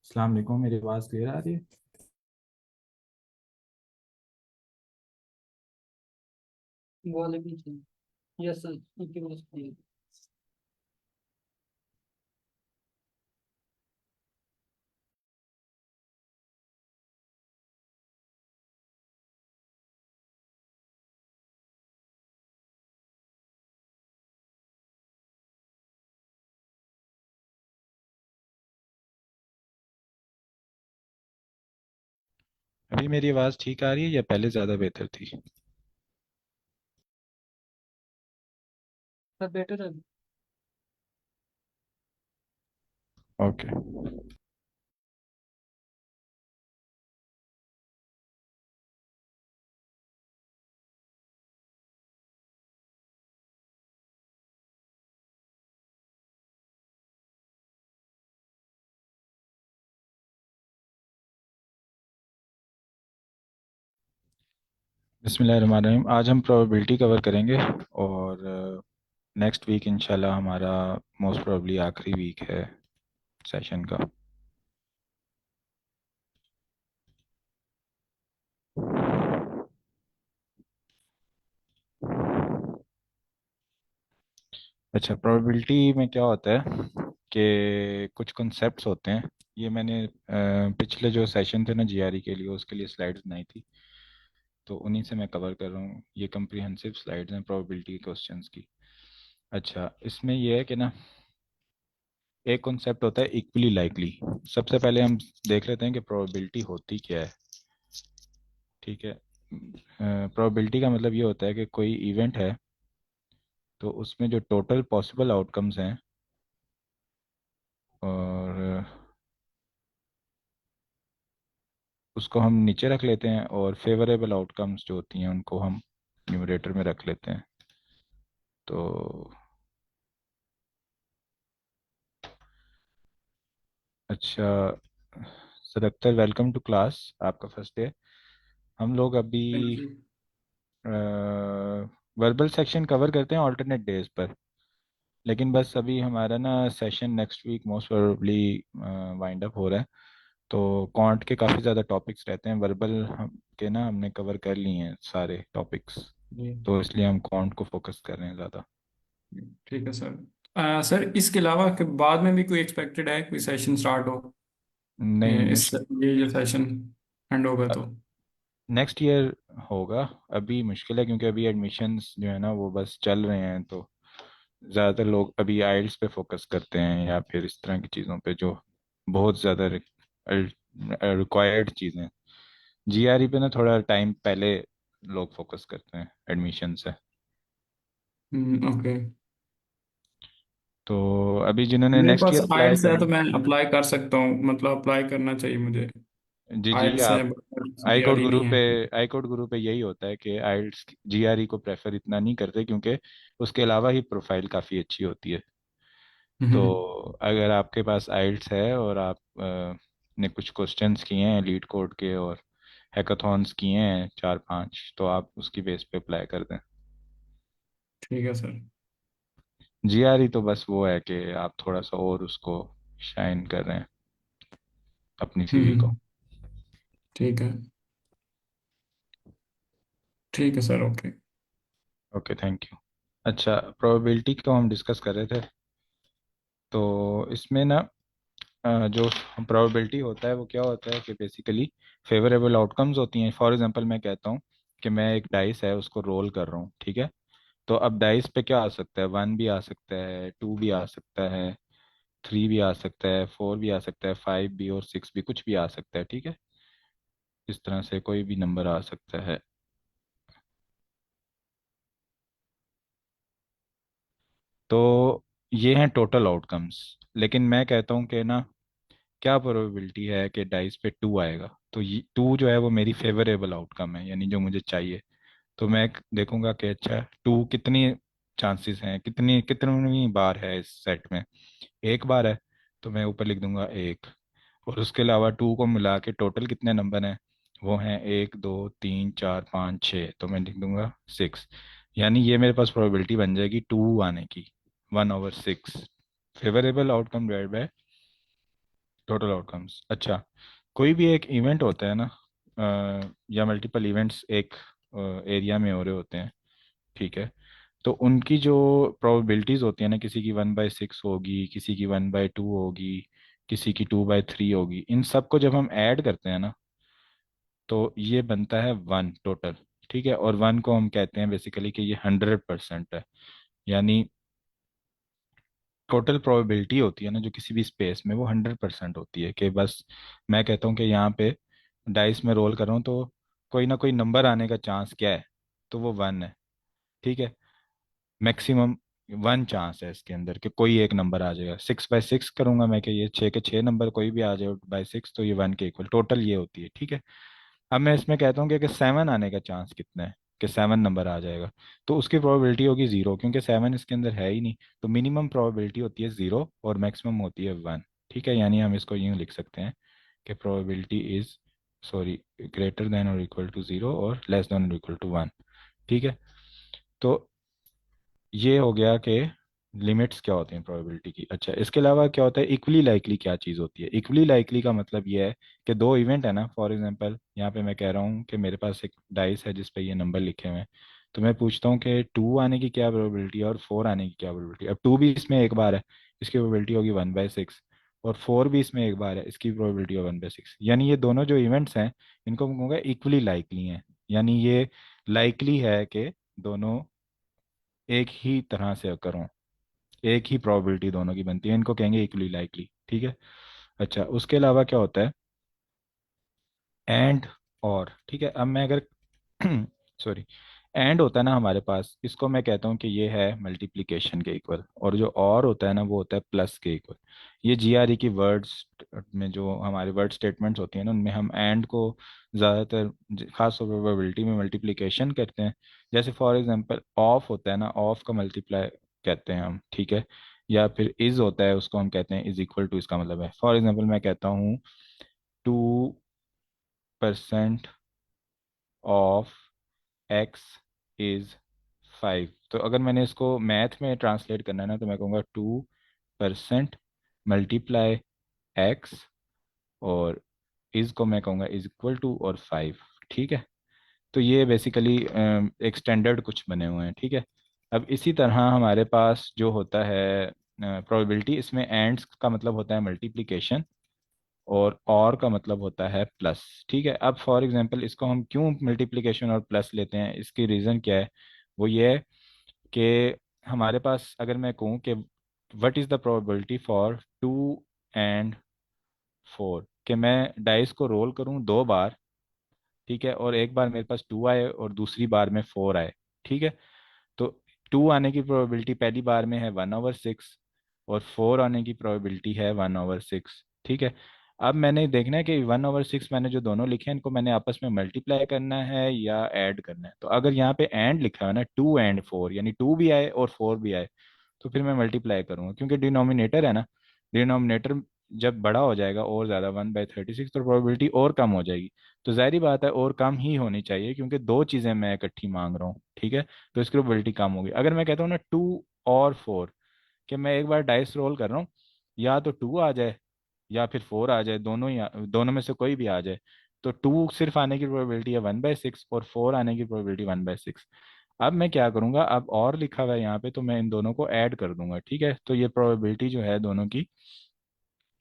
अस्सलाम वालेकुम। मेरी आवाज़ क्लियर आ रही है? वालेकुम सलाम। यस सर, आपकी बात सही है। अभी मेरी आवाज़ ठीक आ रही है या पहले ज़्यादा बेहतर थी? सर बेटर है। ओके। बिस्मिल्लाहिर्रहमानिर्रहीम। आज हम प्रोबेबिलिटी कवर करेंगे और नेक्स्ट वीक इंशाल्लाह हमारा मोस्ट प्रोबेबली आखिरी वीक है सेशन का। अच्छा, प्रोबेबिलिटी में क्या होता है कि कुछ कॉन्सेप्ट्स होते हैं। ये मैंने पिछले जो सेशन थे ना जीआरई के लिए, उसके लिए स्लाइड्स बनाई थी, तो उन्हीं से मैं कवर कर रहा हूँ। ये कम्प्रिहेंसिव स्लाइड्स हैं प्रोबेबिलिटी क्वेश्चंस की। अच्छा, इसमें ये है कि ना, एक कॉन्सेप्ट होता है इक्वली लाइकली। सबसे पहले हम देख लेते हैं कि प्रोबेबिलिटी होती क्या है। ठीक है। प्रोबेबिलिटी का मतलब ये होता है कि कोई इवेंट है, तो उसमें जो टोटल पॉसिबल आउटकम्स हैं, और उसको हम नीचे रख लेते हैं, और फेवरेबल आउटकम्स जो होती हैं उनको हम न्यूमरेटर में रख लेते हैं। तो अच्छा, sir Akhtar, welcome to class. आपका फर्स्ट डे। हम लोग अभी thank you. Verbal section cover करते हैं ऑल्टरनेट डेज पर, लेकिन बस अभी हमारा ना session next week most probably wind up हो रहा है। तो कॉन्ट के काफ़ी ज़्यादा टॉपिक्स रहते हैं। वर्बल हम के ना हमने कवर कर लिए हैं सारे टॉपिक्स, जी। तो इसलिए हम कॉन्ट को फोकस कर रहे हैं ज़्यादा। ठीक है सर। सर इसके अलावा कि बाद में भी कोई एक्सपेक्टेड है कोई सेशन स्टार्ट हो? नहीं, इस ये जो सेशन एंड होगा तो। नेक्स्ट ईयर होगा। अभी मुश्किल है क्योंकि अभी एडमिशन्स जो है ना वो बस चल रहे हैं, तो ज़्यादातर लोग अभी आइल्स पे फोकस करते हैं या फिर इस तरह की चीज़ों पे जो बहुत ज़्यादा रिक्वायर्ड चीज़ें। जीआरई पे ना थोड़ा टाइम पहले लोग फोकस करते हैं एडमिशन से। ओके। तो अभी जिन्होंने मेरे नेक्स्ट पास ईयर अप्लाई आइल्स है तो करना। मैं अप्लाई कर सकता हूँ, मतलब अप्लाई करना चाहिए मुझे। जी जी, आइल्स है आप बट आई कोड जीआरई गुरु नहीं है। पे आई कोड गुरु पे यही होता है कि आइल्स जीआरई को प्रेफर इतना नहीं करते, क्योंकि उसके अलावा ही प्रोफाइल काफ़ी अच्छी होती है। तो हम्म, अगर आपके पास आइल्स है और आप ने कुछ क्वेश्चंस किए हैं लीड कोड के और हैकाथॉन्स किए हैं चार पांच, तो आप उसकी बेस पे अप्लाई कर दें। ठीक है सर। जीआरई तो बस वो है कि आप थोड़ा सा और उसको शाइन कर रहे हैं अपनी सीवी को। हम्म, ठीक है। ठीक है sir, okay. Okay, thank you. अच्छा, प्रोबेबिलिटी को हम डिस्कस कर रहे थे। तो इसमें ना जो प्रोबेबिलिटी होता है वो क्या होता है कि बेसिकली फेवरेबल आउटकम्स होती हैं। फॉर एग्जांपल मैं कहता हूँ कि मैं एक डाइस है उसको रोल कर रहा हूँ, ठीक है। तो अब डाइस पे क्या आ सकता है? वन भी आ सकता है, टू भी आ सकता है, थ्री भी आ सकता है, फोर भी आ सकता है, फाइव भी और सिक्स भी, कुछ भी आ सकता है, ठीक है। इस तरह से कोई भी नंबर आ सकता है। तो ये हैं टोटल आउटकम्स। लेकिन मैं कहता हूँ कि ना, क्या प्रोबेबिलिटी है कि डाइस पे टू आएगा? तो ये टू जो है वो मेरी फेवरेबल आउटकम है, यानी जो मुझे चाहिए। तो मैं देखूंगा कि अच्छा, टू कितनी चांसेस हैं, कितनी कितनी बार है इस सेट में। एक बार है, तो मैं ऊपर लिख दूंगा एक। और उसके अलावा टू को मिला के टोटल कितने नंबर हैं? वो हैं एक, दो, तीन, चार, पाँच, छः, तो मैं लिख दूंगा सिक्स। यानी ये मेरे पास प्रोबेबिलिटी बन जाएगी टू आने की, 1/6। Favourable outcome divide by total outcomes. अच्छा, कोई भी एक इवेंट होता है ना, या मल्टीपल इवेंट्स एक एरिया में हो रहे होते हैं, ठीक है। तो उनकी जो प्रोबेबिलिटीज होती है ना, किसी की 1/6 होगी, किसी की 1/2 होगी, किसी की 2/3 होगी, इन सब को जब हम ऐड करते हैं ना, तो ये बनता है 1 टोटल। ठीक है, और 1 को हम कहते हैं बेसिकली कि ये 100% है। यानी टोटल प्रोबेबिलिटी होती है ना जो किसी भी स्पेस में, वो 100% होती है। कि बस मैं कहता हूँ कि यहाँ पे डाइस में रोल कर रहा हूँ, तो कोई ना कोई नंबर आने का चांस क्या है, तो वो 1 है। ठीक है, मैक्सिमम 1 चांस है इसके अंदर कि कोई एक नंबर आ जाएगा। 6/6 करूंगा मैं कि ये 6 के 6 नंबर कोई भी आ जाए बाई 6, तो ये 1 के इक्वल टोटल ये होती है। ठीक है, अब मैं इसमें कहता हूँ कि 7 आने का चांस कितना है, कि 7 नंबर आ जाएगा, तो उसकी प्रोबेबिलिटी होगी 0, क्योंकि 7 इसके अंदर है ही नहीं। तो मिनिमम प्रोबेबिलिटी होती है 0 और मैक्सिमम होती है 1। ठीक है, यानी हम इसको यूँ लिख सकते हैं कि probability is, sorry, greater than और इक्वल टू 0 और लेस देन और इक्वल टू 1। ठीक है, तो ये हो गया कि लिमिट्स क्या होती हैं प्रोबेबिलिटी की। अच्छा, इसके अलावा क्या होता है, इक्वली लाइकली क्या चीज़ होती है। इक्वली लाइकली का मतलब ये है कि दो इवेंट है ना, फॉर एग्जांपल यहाँ पे मैं कह रहा हूँ कि मेरे पास एक डाइस है जिस पे ये नंबर लिखे हुए हैं। तो मैं पूछता हूँ कि 2 आने की क्या प्रोबेबिलिटी है और 4 आने की क्या प्रोबेबिलिटी। अब 2 भी इसमें एक बार है, इसकी प्रोबेबिलिटी होगी 1/6, और 4 भी इसमें एक बार है, इसकी प्रोबेबिलिटी होगी 1/6। यानी ये दोनों जो इवेंट्स हैं, इनको मैं कहूँगा इक्वली लाइकली हैं। यानी ये लाइकली है कि दोनों एक ही तरह से अकर हों, एक ही प्रोबेबिलिटी दोनों की बनती है, इनको कहेंगे इक्वली लाइकली। ठीक है। अच्छा, उसके अलावा क्या होता है, एंड और। ठीक है, अब मैं अगर सॉरी, एंड होता है ना हमारे पास, इसको मैं कहता हूँ कि ये है मल्टीप्लिकेशन के इक्वल, और जो और होता है ना वो होता है प्लस के इक्वल। ये जीआरई की वर्ड्स में, जो हमारे वर्ड स्टेटमेंट्स होती हैं ना, उनमें हम एंड को ज़्यादातर खास तौर पर प्रोबेबिलिटी में मल्टीप्लिकेशन करते हैं। जैसे फॉर एग्जांपल ऑफ होता है ना, ऑफ का मल्टीप्लाई कहते हैं हम। ठीक है, या फिर इज होता है, उसको हम कहते हैं इज इक्वल टू। इसका मतलब है, फॉर एग्जांपल मैं कहता हूँ 2% ऑफ एक्स इज 5। तो अगर मैंने इसको मैथ में ट्रांसलेट करना है ना, तो मैं कहूँगा 2% मल्टीप्लाई एक्स, और इज को मैं कहूँगा इज इक्वल टू और 5। ठीक है, तो ये बेसिकली एक स्टैंडर्ड कुछ बने हुए हैं। ठीक है, अब इसी तरह हमारे पास जो होता है प्रोबेबिलिटी, इसमें एंड्स का मतलब होता है मल्टीप्लिकेशन, और का मतलब होता है प्लस। ठीक है, अब फॉर एग्जांपल इसको हम क्यों मल्टीप्लिकेशन और प्लस लेते हैं, इसकी रीज़न क्या है, वो ये है कि हमारे पास अगर मैं कहूँ कि what is the probability for 2 and 4, कि मैं डाइस को रोल करूँ 2 बार, ठीक है, और एक बार मेरे पास 2 आए और दूसरी बार में 4 आए। ठीक है, तो 2 आने की प्रोबेबिलिटी पहली बार में है 1/6, और 4 आने की प्रोबेबिलिटी है 1/6। ठीक है, अब मैंने देखना है कि 1/6 मैंने जो दोनों लिखे हैं, इनको मैंने आपस में मल्टीप्लाई करना है या ऐड करना है। तो अगर यहाँ पे एंड लिखा है ना, 2 and 4, यानी 2 भी आए और 4 भी आए, तो फिर मैं मल्टीप्लाई करूंगा, क्योंकि डिनोमिनेटर है ना, डिनोमिनेटर जब बड़ा हो जाएगा और ज़्यादा 1/36, तो प्रोबेबिलिटी और कम हो जाएगी। तो जाहिर बात है और कम ही होनी चाहिए, क्योंकि दो चीज़ें मैं इकट्ठी मांग रहा हूँ। ठीक है, तो इसकी प्रोबेबिलिटी कम होगी। अगर मैं कहता हूँ ना 2 और 4, कि मैं एक बार डाइस रोल कर रहा हूँ, या तो 2 आ जाए या फिर 4 आ जाए, दोनों ही दोनों में से कोई भी आ जाए, तो 2 सिर्फ आने की प्रोबेबिलिटी है 1/6, और 4 आने की प्रोबेबिलिटी 1/6। अब मैं क्या करूंगा, अब और लिखा हुआ है यहाँ पे, तो मैं इन दोनों को ऐड कर दूंगा। ठीक है, तो ये प्रोबेबिलिटी जो है दोनों की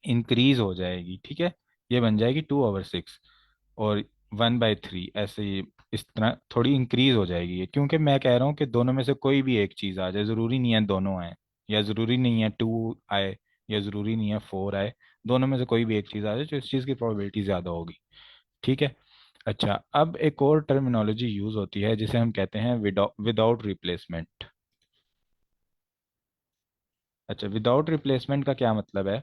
इंक्रीज हो जाएगी। ठीक है, ये बन जाएगी 2/6 और 1/3, ऐसे ही इस तरह थोड़ी इंक्रीज हो जाएगी ये, क्योंकि मैं कह रहा हूँ कि दोनों में से कोई भी एक चीज़ आ जाए, ज़रूरी नहीं है दोनों आए, या ज़रूरी नहीं है 2 आए, या ज़रूरी नहीं है 4 आए। दोनों में से कोई भी एक चीज़ आ जाए, तो इस चीज़ की प्रोबेबिलिटी ज़्यादा होगी। ठीक है। अच्छा, अब एक और टर्मिनोलॉजी यूज़ होती है जिसे हम कहते हैं विदाउट रिप्लेसमेंट। अच्छा, विदाउट रिप्लेसमेंट का क्या मतलब है।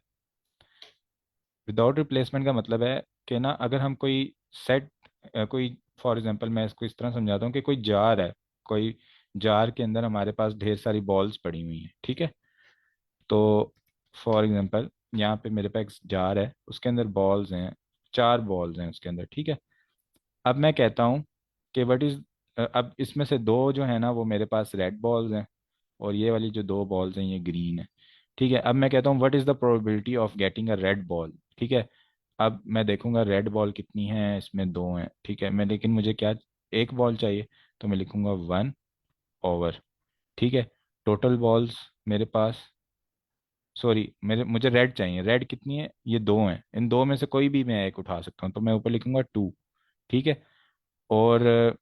विदाउट रिप्लेसमेंट का मतलब है कि ना, अगर हम कोई सेट, कोई फॉर एग्जांपल मैं इसको इस तरह समझाता हूँ कि कोई जार है, कोई जार के अंदर हमारे पास ढेर सारी बॉल्स पड़ी हुई हैं। ठीक है, तो फॉर एग्जांपल यहाँ पे मेरे पास एक जार है, उसके अंदर बॉल्स हैं, 4 बॉल्स हैं उसके अंदर। ठीक है, अब मैं कहता हूँ कि वट इज, अब इसमें से दो जो है ना वो मेरे पास रेड बॉल्स हैं, और ये वाली जो 2 बॉल्स हैं ये ग्रीन है। ठीक है, अब मैं कहता हूँ what is the probability of getting a red ball. ठीक है। अब मैं देखूंगा रेड बॉल कितनी है, इसमें दो हैं, ठीक है। मैं लेकिन मुझे क्या, एक बॉल चाहिए, तो मैं लिखूंगा 1/, ठीक है। टोटल बॉल्स मेरे पास, सॉरी, मुझे रेड चाहिए, रेड कितनी है, ये दो हैं, इन दो में से कोई भी मैं एक उठा सकता हूँ, तो मैं ऊपर लिखूंगा 2, ठीक है। और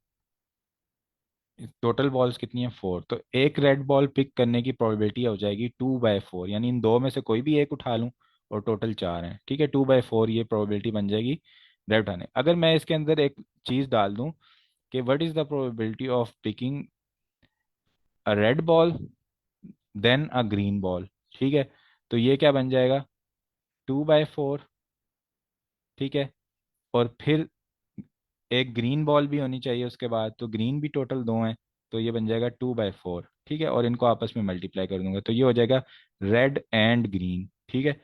टोटल बॉल्स कितनी है, 4, तो एक रेड बॉल पिक करने की प्रोबेबिलिटी हो जाएगी 2/4, यानी इन दो में से कोई भी एक उठा लूँ, और टोटल 4 हैं, ठीक है। 2/4 ये प्रोबेबिलिटी बन जाएगी रेड उठाने। अगर मैं इसके अंदर एक चीज़ डाल दूँ कि what is the probability of picking a red ball then a green ball, ठीक है, तो ये क्या बन जाएगा, 2/4, ठीक है। और फिर एक ग्रीन बॉल भी होनी चाहिए उसके बाद, तो ग्रीन भी टोटल दो हैं, तो ये बन जाएगा 2/4, ठीक है। और इनको आपस में मल्टीप्लाई कर दूंगा, तो ये हो जाएगा रेड एंड ग्रीन, ठीक है।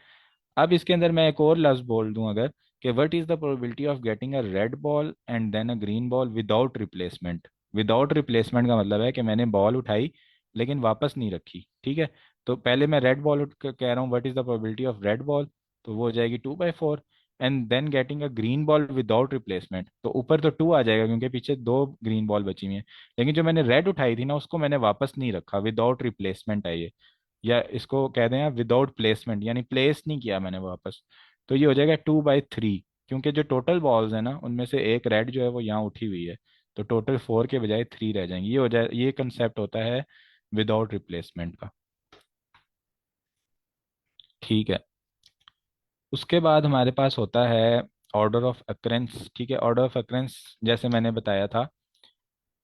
अब इसके अंदर मैं एक और लफ्ज बोल दूं अगर, कि what is the probability of getting a red ball and then a green ball without replacement. Without replacement का मतलब है कि मैंने बॉल उठाई लेकिन वापस नहीं रखी, ठीक है। तो पहले मैं रेड बॉल कह रहा हूँ, what is the probability of red ball, तो वो हो जाएगी 2/4, and then getting a green ball without replacement, तो ऊपर तो 2 आ जाएगा क्योंकि पीछे दो ग्रीन बॉल बची हुई है। लेकिन जो मैंने रेड उठाई थी ना, उसको मैंने वापस नहीं रखा, विदाउट रिप्लेसमेंट है ये, या इसको कह दें आप विदाउट प्लेसमेंट, यानी प्लेस नहीं किया मैंने वापस, तो ये हो जाएगा 2/3, क्योंकि जो टोटल बॉल्स है ना, उनमें से एक रेड जो है वो यहाँ उठी हुई है, तो टोटल 4 के बजाय 3 रह जाएंगे। ये हो जाए, ये कंसेप्ट होता है विदाउट रिप्लेसमेंट का, ठीक है। उसके बाद हमारे पास होता है ऑर्डर ऑफ अकरेंस, ठीक है। ऑर्डर ऑफ अकरेंस जैसे मैंने बताया था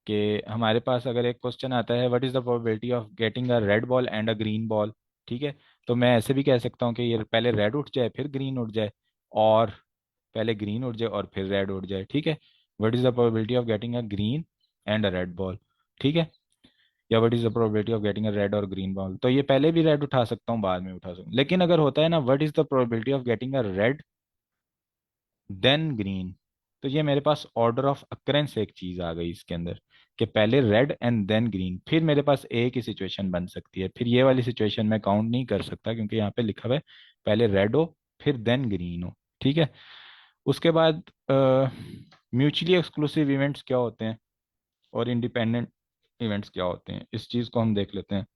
कि हमारे पास अगर एक क्वेश्चन आता है what is the probability of getting a red ball and a green ball, ठीक है, तो मैं ऐसे भी कह सकता हूँ कि ये पहले रेड उठ जाए फिर ग्रीन उठ जाए, और पहले ग्रीन उठ जाए और फिर रेड उठ जाए, ठीक है। What is the probability of getting a green and a red ball, ठीक है। या what is the probability of getting a red और ग्रीन बॉल, तो ये पहले भी रेड उठा सकता हूँ, बाद में उठा सकता हूँ। लेकिन अगर होता है ना what is the probability of getting a red then green, तो ये मेरे पास ऑर्डर ऑफ अकरेंस एक चीज आ गई इसके अंदर, कि पहले रेड एंड देन ग्रीन, फिर मेरे पास एक ही सिचुएशन बन सकती है, फिर ये वाली सिचुएशन मैं काउंट नहीं कर सकता क्योंकि यहाँ पे लिखा हुआ है पहले रेड हो फिर देन ग्रीन हो, ठीक है। उसके बाद म्यूचुअली एक्सक्लूसिव इवेंट्स क्या होते हैं और इंडिपेंडेंट इवेंट्स क्या होते हैं, इस चीज को हम देख लेते हैं।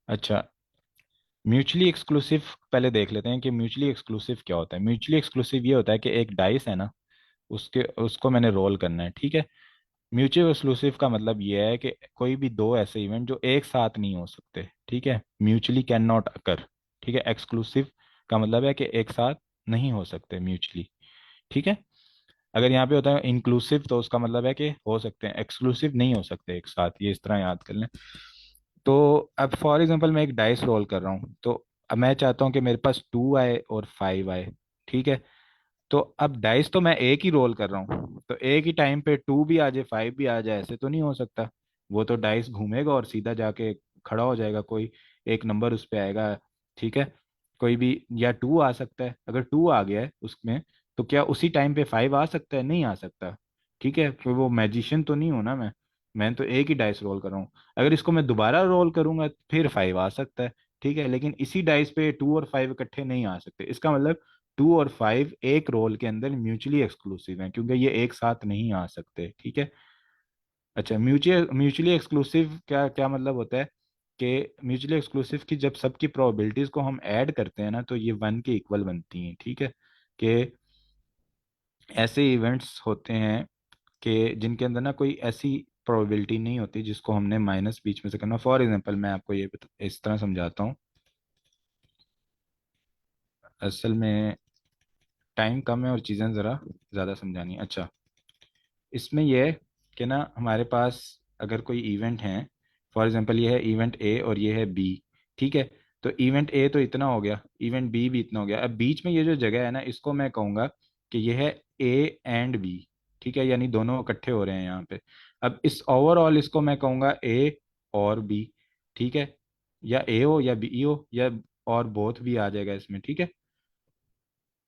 अच्छा, म्यूचुअली एक्सक्लूसिव पहले देख लेते हैं कि म्यूचुअली एक्सक्लूसिव क्या होता है। म्यूचुअली एक्सक्लूसिव ये होता है कि एक डाइस है ना, उसके उसको मैंने रोल करना है, ठीक है। म्यूचुअल एक्सक्लूसिव का मतलब ये है कि कोई भी दो ऐसे इवेंट जो एक साथ नहीं हो सकते, ठीक है, म्यूचुअली कैन नॉट अकर, ठीक है। एक्सक्लूसिव का मतलब है कि एक साथ नहीं हो सकते म्यूचुअली, ठीक है। अगर यहाँ पे होता है इंक्लूसिव तो उसका मतलब है कि हो सकते हैं, एक्सक्लूसिव नहीं हो सकते एक साथ, ये इस तरह याद कर लें। तो अब फॉर एग्जांपल मैं एक डाइस रोल कर रहा हूँ, तो अब मैं चाहता हूँ कि मेरे पास 2 आए और 5 आए, ठीक है। तो अब डाइस तो मैं एक ही रोल कर रहा हूँ, तो एक ही टाइम पे 2 भी आ जाए 5 भी आ जाए, ऐसे तो नहीं हो सकता। वो तो डाइस घूमेगा और सीधा जाके खड़ा हो जाएगा, कोई एक नंबर उस पे आएगा, ठीक है। कोई भी, या 2 आ सकता है, अगर 2 आ गया है उसमें, तो क्या उसी टाइम पे 5 आ सकता है, नहीं आ सकता, ठीक है। फिर वो मैजिशियन तो नहीं हूं ना मैं तो एक ही डाइस रोल कर रहा हूँ। अगर इसको मैं दोबारा रोल करूंगा फिर 5 आ सकता है, ठीक है, लेकिन इसी डाइस पे 2 और 5 इकट्ठे नहीं आ सकते। इसका मतलब 2 और 5 एक रोल के अंदर म्यूचुअली एक्सक्लूसिव हैं क्योंकि ये एक साथ नहीं आ सकते, ठीक है। अच्छा, म्यूचुअली एक्सक्लूसिव क्या क्या मतलब होता है कि म्यूचुअली एक्सक्लूसिव की जब सबकी प्रोबेबिलिटीज को हम ऐड करते हैं ना, तो ये 1 के इक्वल बनती हैं, ठीक है। कि ऐसे इवेंट्स होते हैं कि जिनके अंदर ना कोई ऐसी प्रोबेबिलिटी नहीं होती जिसको हमने माइनस बीच में से करना। फॉर एग्जांपल मैं आपको ये इस तरह समझाता हूँ, असल में टाइम कम है और चीज़ें ज़रा ज़्यादा समझानी है। अच्छा, इसमें यह है कि ना हमारे पास अगर कोई इवेंट है, फॉर एग्जांपल ये है इवेंट ए और ये है बी, ठीक है। तो इवेंट ए तो इतना हो गया, इवेंट बी भी इतना हो गया। अब बीच में ये जो जगह है ना, इसको मैं कहूँगा कि ये है ए एंड बी, ठीक है, यानी दोनों इकट्ठे हो रहे हैं यहाँ पे। अब इस ओवरऑल इसको मैं कहूँगा ए और बी, ठीक है, या ए हो या बी हो, या और बोथ भी आ जाएगा इसमें, ठीक है।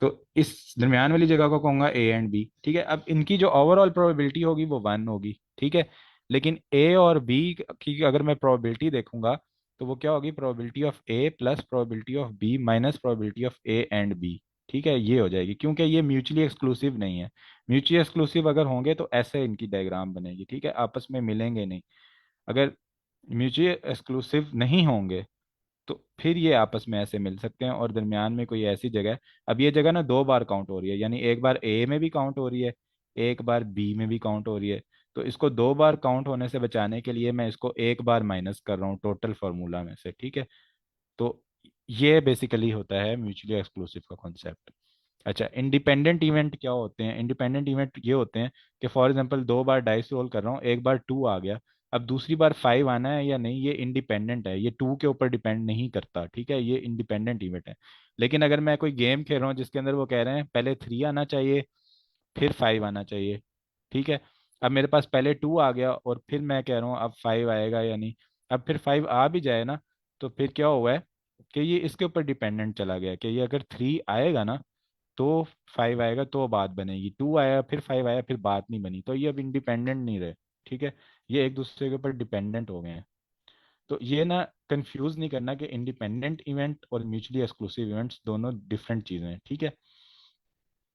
तो इस दरमियान वाली जगह को कहूंगा ए एंड बी, ठीक है। अब इनकी जो ओवरऑल प्रोबेबिलिटी होगी वो 1 होगी, ठीक है। लेकिन ए और बी की अगर मैं प्रोबेबिलिटी देखूंगा तो वो क्या होगी, probability of A plus probability of B minus probability of A and B. ठीक है, ये हो जाएगी, क्योंकि ये म्यूचुअली एक्सक्लूसिव नहीं है। म्यूचुअली एक्सक्लूसिव अगर होंगे तो ऐसे इनकी डायग्राम बनेगी, ठीक है, आपस में मिलेंगे नहीं। अगर म्यूचुअली एक्सक्लूसिव नहीं होंगे तो फिर ये आपस में ऐसे मिल सकते हैं, और दरमियान में कोई ऐसी जगह है। अब ये जगह ना दो बार काउंट हो रही है, यानी एक बार ए में भी काउंट हो रही है, एक बार बी में भी काउंट हो रही है। तो इसको दो बार काउंट होने से बचाने के लिए मैं इसको एक बार माइनस कर रहा हूँ टोटल फार्मूला में से, ठीक है। तो ये बेसिकली होता है म्यूचुअली एक्सक्लूसिव का कॉन्सेप्ट। अच्छा, इंडिपेंडेंट इवेंट क्या होते हैं? इंडिपेंडेंट इवेंट ये होते हैं कि फॉर एग्जांपल दो बार डाइस रोल कर रहा हूँ, एक बार टू आ गया, अब दूसरी बार फाइव आना है या नहीं, ये इंडिपेंडेंट है, ये टू के ऊपर डिपेंड नहीं करता, ठीक है, ये इंडिपेंडेंट इवेंट है। लेकिन अगर मैं कोई गेम खेल रहा हूँ जिसके अंदर वो कह रहे हैं पहले थ्री आना चाहिए फिर फाइव आना चाहिए, ठीक है, अब मेरे पास पहले टू आ गया और फिर मैं कह रहा हूँ अब फाइव आएगा या नहीं, अब फिर फाइव आ भी जाए ना, तो फिर क्या हुआ है कि ये इसके ऊपर डिपेंडेंट चला गया कि ये अगर थ्री आएगा ना तो फाइव आएगा तो बात बनेगी, टू आया फिर फाइव आया फिर बात नहीं बनी, तो ये अब इंडिपेंडेंट नहीं रहे, ठीक है, ये एक दूसरे के ऊपर डिपेंडेंट हो गए हैं। तो ये ना कंफ्यूज नहीं करना कि इंडिपेंडेंट इवेंट और म्यूचुअली एक्सक्लूसिव इवेंट्स दोनों डिफरेंट चीज़ें हैं, ठीक है।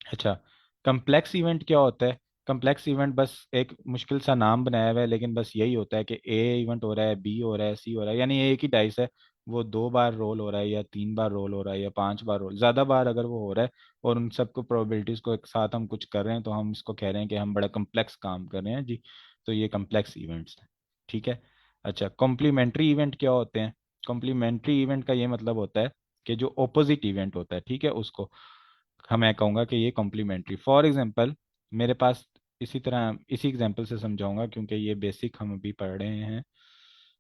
अच्छा, कम्प्लेक्स इवेंट क्या होता है? कम्प्लेक्स इवेंट बस एक मुश्किल सा नाम बनाया हुआ है, लेकिन बस यही होता है कि ए इवेंट हो रहा है, बी हो रहा है, सी हो रहा है, यानी एक ही डाइस है, वो दो बार रोल हो रहा है या तीन बार रोल हो रहा है या पांच बार रोल, ज़्यादा बार अगर वो हो रहा है और उन सबको प्रोबेबिलिटीज को एक साथ हम कुछ कर रहे हैं तो हम इसको कह रहे हैं कि हम बड़ा कम्प्लेक्स काम कर रहे हैं जी। तो ये कम्प्लेक्स इवेंट्स हैं, ठीक है। अच्छा, कॉम्प्लीमेंट्री इवेंट क्या होते हैं? कॉम्प्लीमेंट्री इवेंट का ये मतलब होता है कि जो ऑपोजिट इवेंट होता है, ठीक है, उसको मैं कहूँगा कि ये कॉम्प्लीमेंट्री। फॉर एग्जांपल मेरे पास, इसी तरह इसी एग्जांपल से समझाऊंगा क्योंकि ये बेसिक हम अभी पढ़ रहे हैं,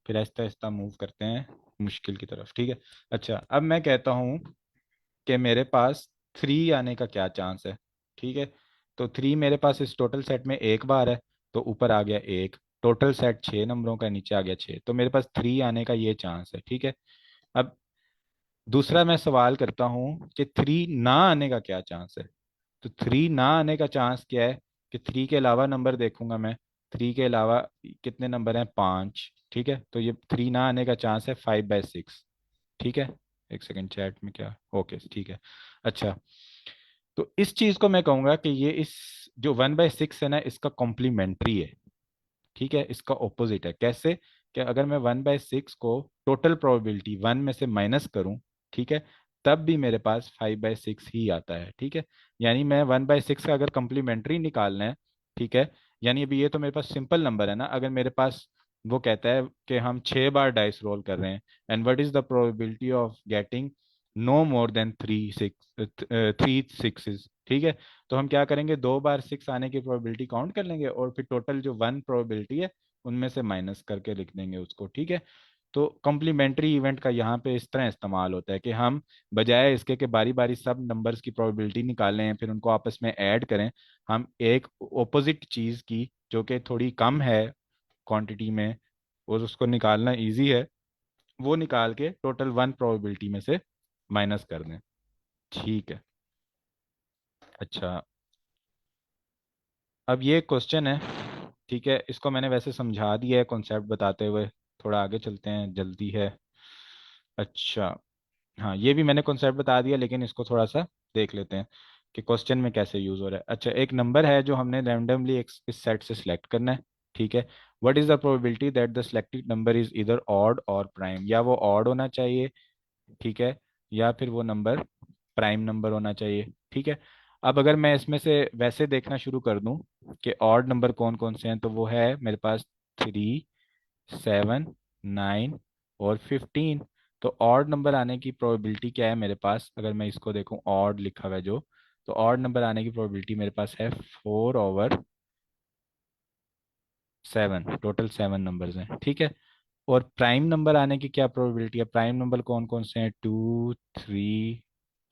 फिर आहिस्ता आहिस्ता मूव करते हैं मुश्किल की तरफ, ठीक है। अच्छा, अब मैं कहता हूँ कि मेरे पास थ्री आने का क्या चांस है, ठीक है। तो थ्री मेरे पास इस टोटल सेट में एक बार है, तो ऊपर आ गया एक, टोटल सेट छः नंबरों का, नीचे आ गया छः, तो मेरे पास थ्री आने का ये चांस है, ठीक है। अब दूसरा मैं सवाल करता हूँ कि थ्री ना आने का क्या चांस है? तो थ्री ना आने का चांस क्या है कि थ्री के अलावा नंबर देखूंगा मैं, थ्री के अलावा कितने नंबर हैं, पाँच, ठीक है, तो ये थ्री ना आने का चांस है 5/6, ठीक है। एक सेकंड, चैट में क्या, ओके ठीक है। अच्छा, तो इस चीज को मैं कहूंगा कि ये इस जो 1/6 है ना इसका कॉम्प्लीमेंट्री है, ठीक है, इसका ऑपोजिट है। कैसे? कि अगर मैं 1/6 को टोटल प्रोबेबिलिटी वन में से माइनस करूं, ठीक है, तब भी मेरे पास 5/6 ही आता है, ठीक है। यानी मैं 1/6 का अगर कम्प्लीमेंट्री निकालना है, ठीक है, यानी अभी ये तो मेरे पास सिंपल नंबर है ना, अगर मेरे पास वो कहता है कि हम छह बार डाइस रोल कर रहे हैं and what is the probability of getting no more than three sixes, ठीक है, तो हम क्या करेंगे, दो बार सिक्स आने की प्रोबेबिलिटी काउंट कर लेंगे और फिर टोटल जो वन प्रोबेबिलिटी है उनमें से माइनस करके लिख देंगे उसको, ठीक है। तो कॉम्प्लीमेंट्री इवेंट का यहाँ पे इस तरह इस्तेमाल होता है कि हम बजाय इसके कि बारी बारी सब नंबर्स की प्रोबेबिलिटी निकालें फिर उनको आपस में ऐड करें, हम एक ओपोजिट चीज़ की जो कि थोड़ी कम है क्वांटिटी में और उसको निकालना इजी है, वो निकाल के टोटल वन प्रोबेबिलिटी में से माइनस कर दें, ठीक है। अच्छा, अब ये क्वेश्चन है, ठीक है, इसको मैंने वैसे समझा दिया है कॉन्सेप्ट बताते हुए, थोड़ा आगे चलते हैं, जल्दी है। अच्छा, हाँ, ये भी मैंने कॉन्सेप्ट बता दिया लेकिन इसको थोड़ा सा देख लेते हैं कि क्वेश्चन में कैसे यूज हो रहा है। अच्छा, एक नंबर है जो हमने रैंडमली इस सेट से सिलेक्ट करना है, ठीक है। What is the probability that the selected number is इधर ऑड और प्राइम, या वो ऑड होना चाहिए, ठीक है, या फिर वो नंबर प्राइम नंबर होना चाहिए, ठीक है। अब अगर मैं इसमें से वैसे देखना शुरू कर दूं कि ऑड नंबर कौन कौन से हैं, तो वो है मेरे पास थ्री, सेवन, नाइन और 15। तो ऑड नंबर आने की प्रोबेबिलिटी क्या है मेरे पास, अगर मैं इसको देखूं ऑड लिखा हुआ है जो, तो ऑड नंबर आने की प्रोबेबिलिटी मेरे पास है 4/7, टोटल सेवन नंबर्स हैं, ठीक है। और प्राइम नंबर आने की क्या प्रोबेबिलिटी है? प्राइम नंबर कौन कौन से हैं, टू, थ्री,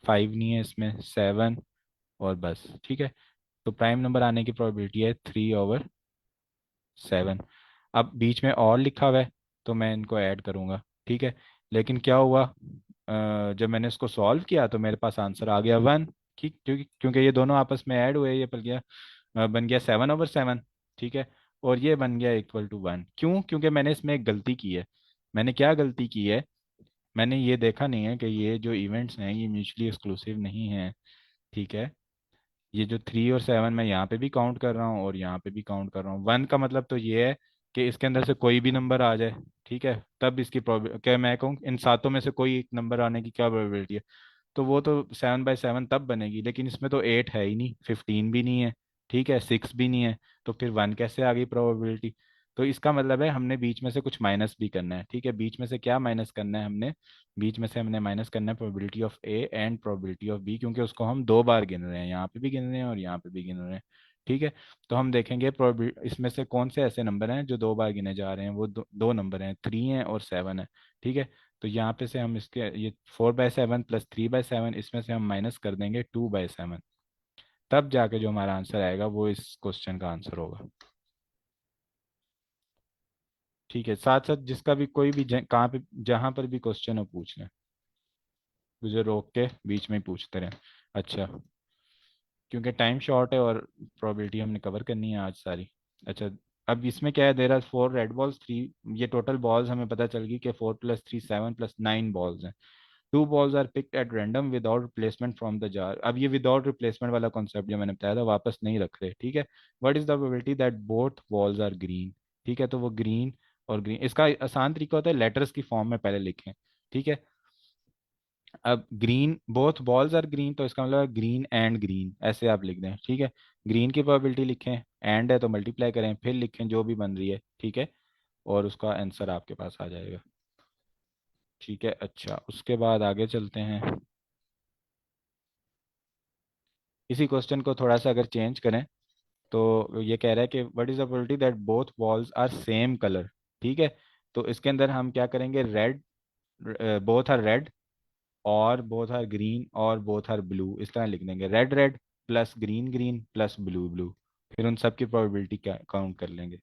फाइव नहीं है इसमें, सेवन और बस, ठीक है। तो प्राइम नंबर आने की प्रोबेबिलिटी है 3/7। अब बीच में और लिखा हुआ है तो मैं इनको ऐड करूंगा, ठीक है। लेकिन क्या हुआ, जब मैंने इसको सॉल्व किया तो मेरे पास आंसर आ गया वन, ठीक, क्योंकि क्योंकि ये दोनों आपस में ऐड हुए, ये बन गया 7/7, ठीक है, और ये बन गया इक्वल टू वन। क्यों? क्योंकि मैंने इसमें एक गलती की है, मैंने क्या गलती की है, मैंने ये देखा नहीं है कि ये जो इवेंट्स हैं ये म्यूचुअली एक्सक्लूसिव नहीं है। ठीक है, ये जो 3 और 7 मैं यहाँ पे भी काउंट कर रहा हूँ और यहाँ पे भी काउंट कर रहा हूँ। 1 का मतलब तो ये है कि इसके अंदर से कोई भी नंबर आ जाए। ठीक है, तब इसकी प्रॉबिल क्या मैं कहूँ इन सातों में से कोई एक नंबर आने की क्या प्रोबेबिलिटी है, तो वो तो 7/7 तब बनेगी। लेकिन इसमें तो 8 है ही नहीं, 15 भी नहीं है, ठीक है, 6 भी नहीं है, तो फिर 1 कैसे आ गई प्रोबेबिलिटी। तो इसका मतलब है हमने बीच में से कुछ माइनस भी करना है। ठीक है, बीच में से क्या माइनस करना है हमने, बीच में से हमने माइनस करना है probability of A and probability of B, क्योंकि उसको हम 2 बार गिन रहे हैं, यहाँ पे भी गिन रहे हैं और यहाँ पे भी गिन रहे हैं। ठीक है, तो हम देखेंगे इसमें से कौन से ऐसे नंबर हैं जो 2 बार गिने जा रहे हैं। वो दो नंबर हैं, 3 है और 7 है। ठीक है, तो यहाँ पे से हम इसके ये 4/7 प्लस 3/7 इसमें से हम माइनस कर देंगे 2/7, तब जाके जो हमारा आंसर आएगा वो इस क्वेश्चन का आंसर होगा। ठीक है, साथ साथ जिसका भी कोई भी कहाँ पे जहाँ पर भी क्वेश्चन हो पूछ लें, मुझे रोक के बीच में ही पूछते रहें। अच्छा, क्योंकि टाइम शॉर्ट है और प्रोबेबिलिटी हमने कवर करनी है आज सारी। अच्छा, अब इसमें क्या है, देर आर 4 रेड बॉल्स 3, ये टोटल बॉल्स हमें पता चल गई कि 4 + 3 7 + 9 बॉल्स हैं। 2 balls are picked at random without replacement from the jar। अब ये विदाउट रिप्लेसमेंट वाला कॉन्सेप्ट जो मैंने बताया था वापस नहीं रख रहे। ठीक है, what is the probability that both balls are green. ठीक है, तो वो ग्रीन और ग्रीन, इसका आसान तरीका होता है लेटर्स की फॉर्म में पहले लिखें। ठीक है, अब green both balls are green, तो इसका मतलब ग्रीन एंड ग्रीन ऐसे आप लिख दें। ठीक है, ग्रीन की प्रोबेबिलिटी लिखें, एंड है तो मल्टीप्लाई करें, फिर लिखें जो भी बन रही है। ठीक है, और उसका आंसर आपके पास आ जाएगा। ठीक है, अच्छा उसके बाद आगे चलते हैं। इसी क्वेश्चन को थोड़ा सा अगर चेंज करें तो ये कह रहा है कि what is the probability that both balls are same colour. ठीक है, तो इसके अंदर हम क्या करेंगे, रेड, बोथ आर रेड और बोथ आर ग्रीन और बोथ आर ब्लू, इस तरह लिख देंगे, red red plus green green plus blue blue, फिर उन सब की प्रोबेबिलिटी काउंट कर लेंगे।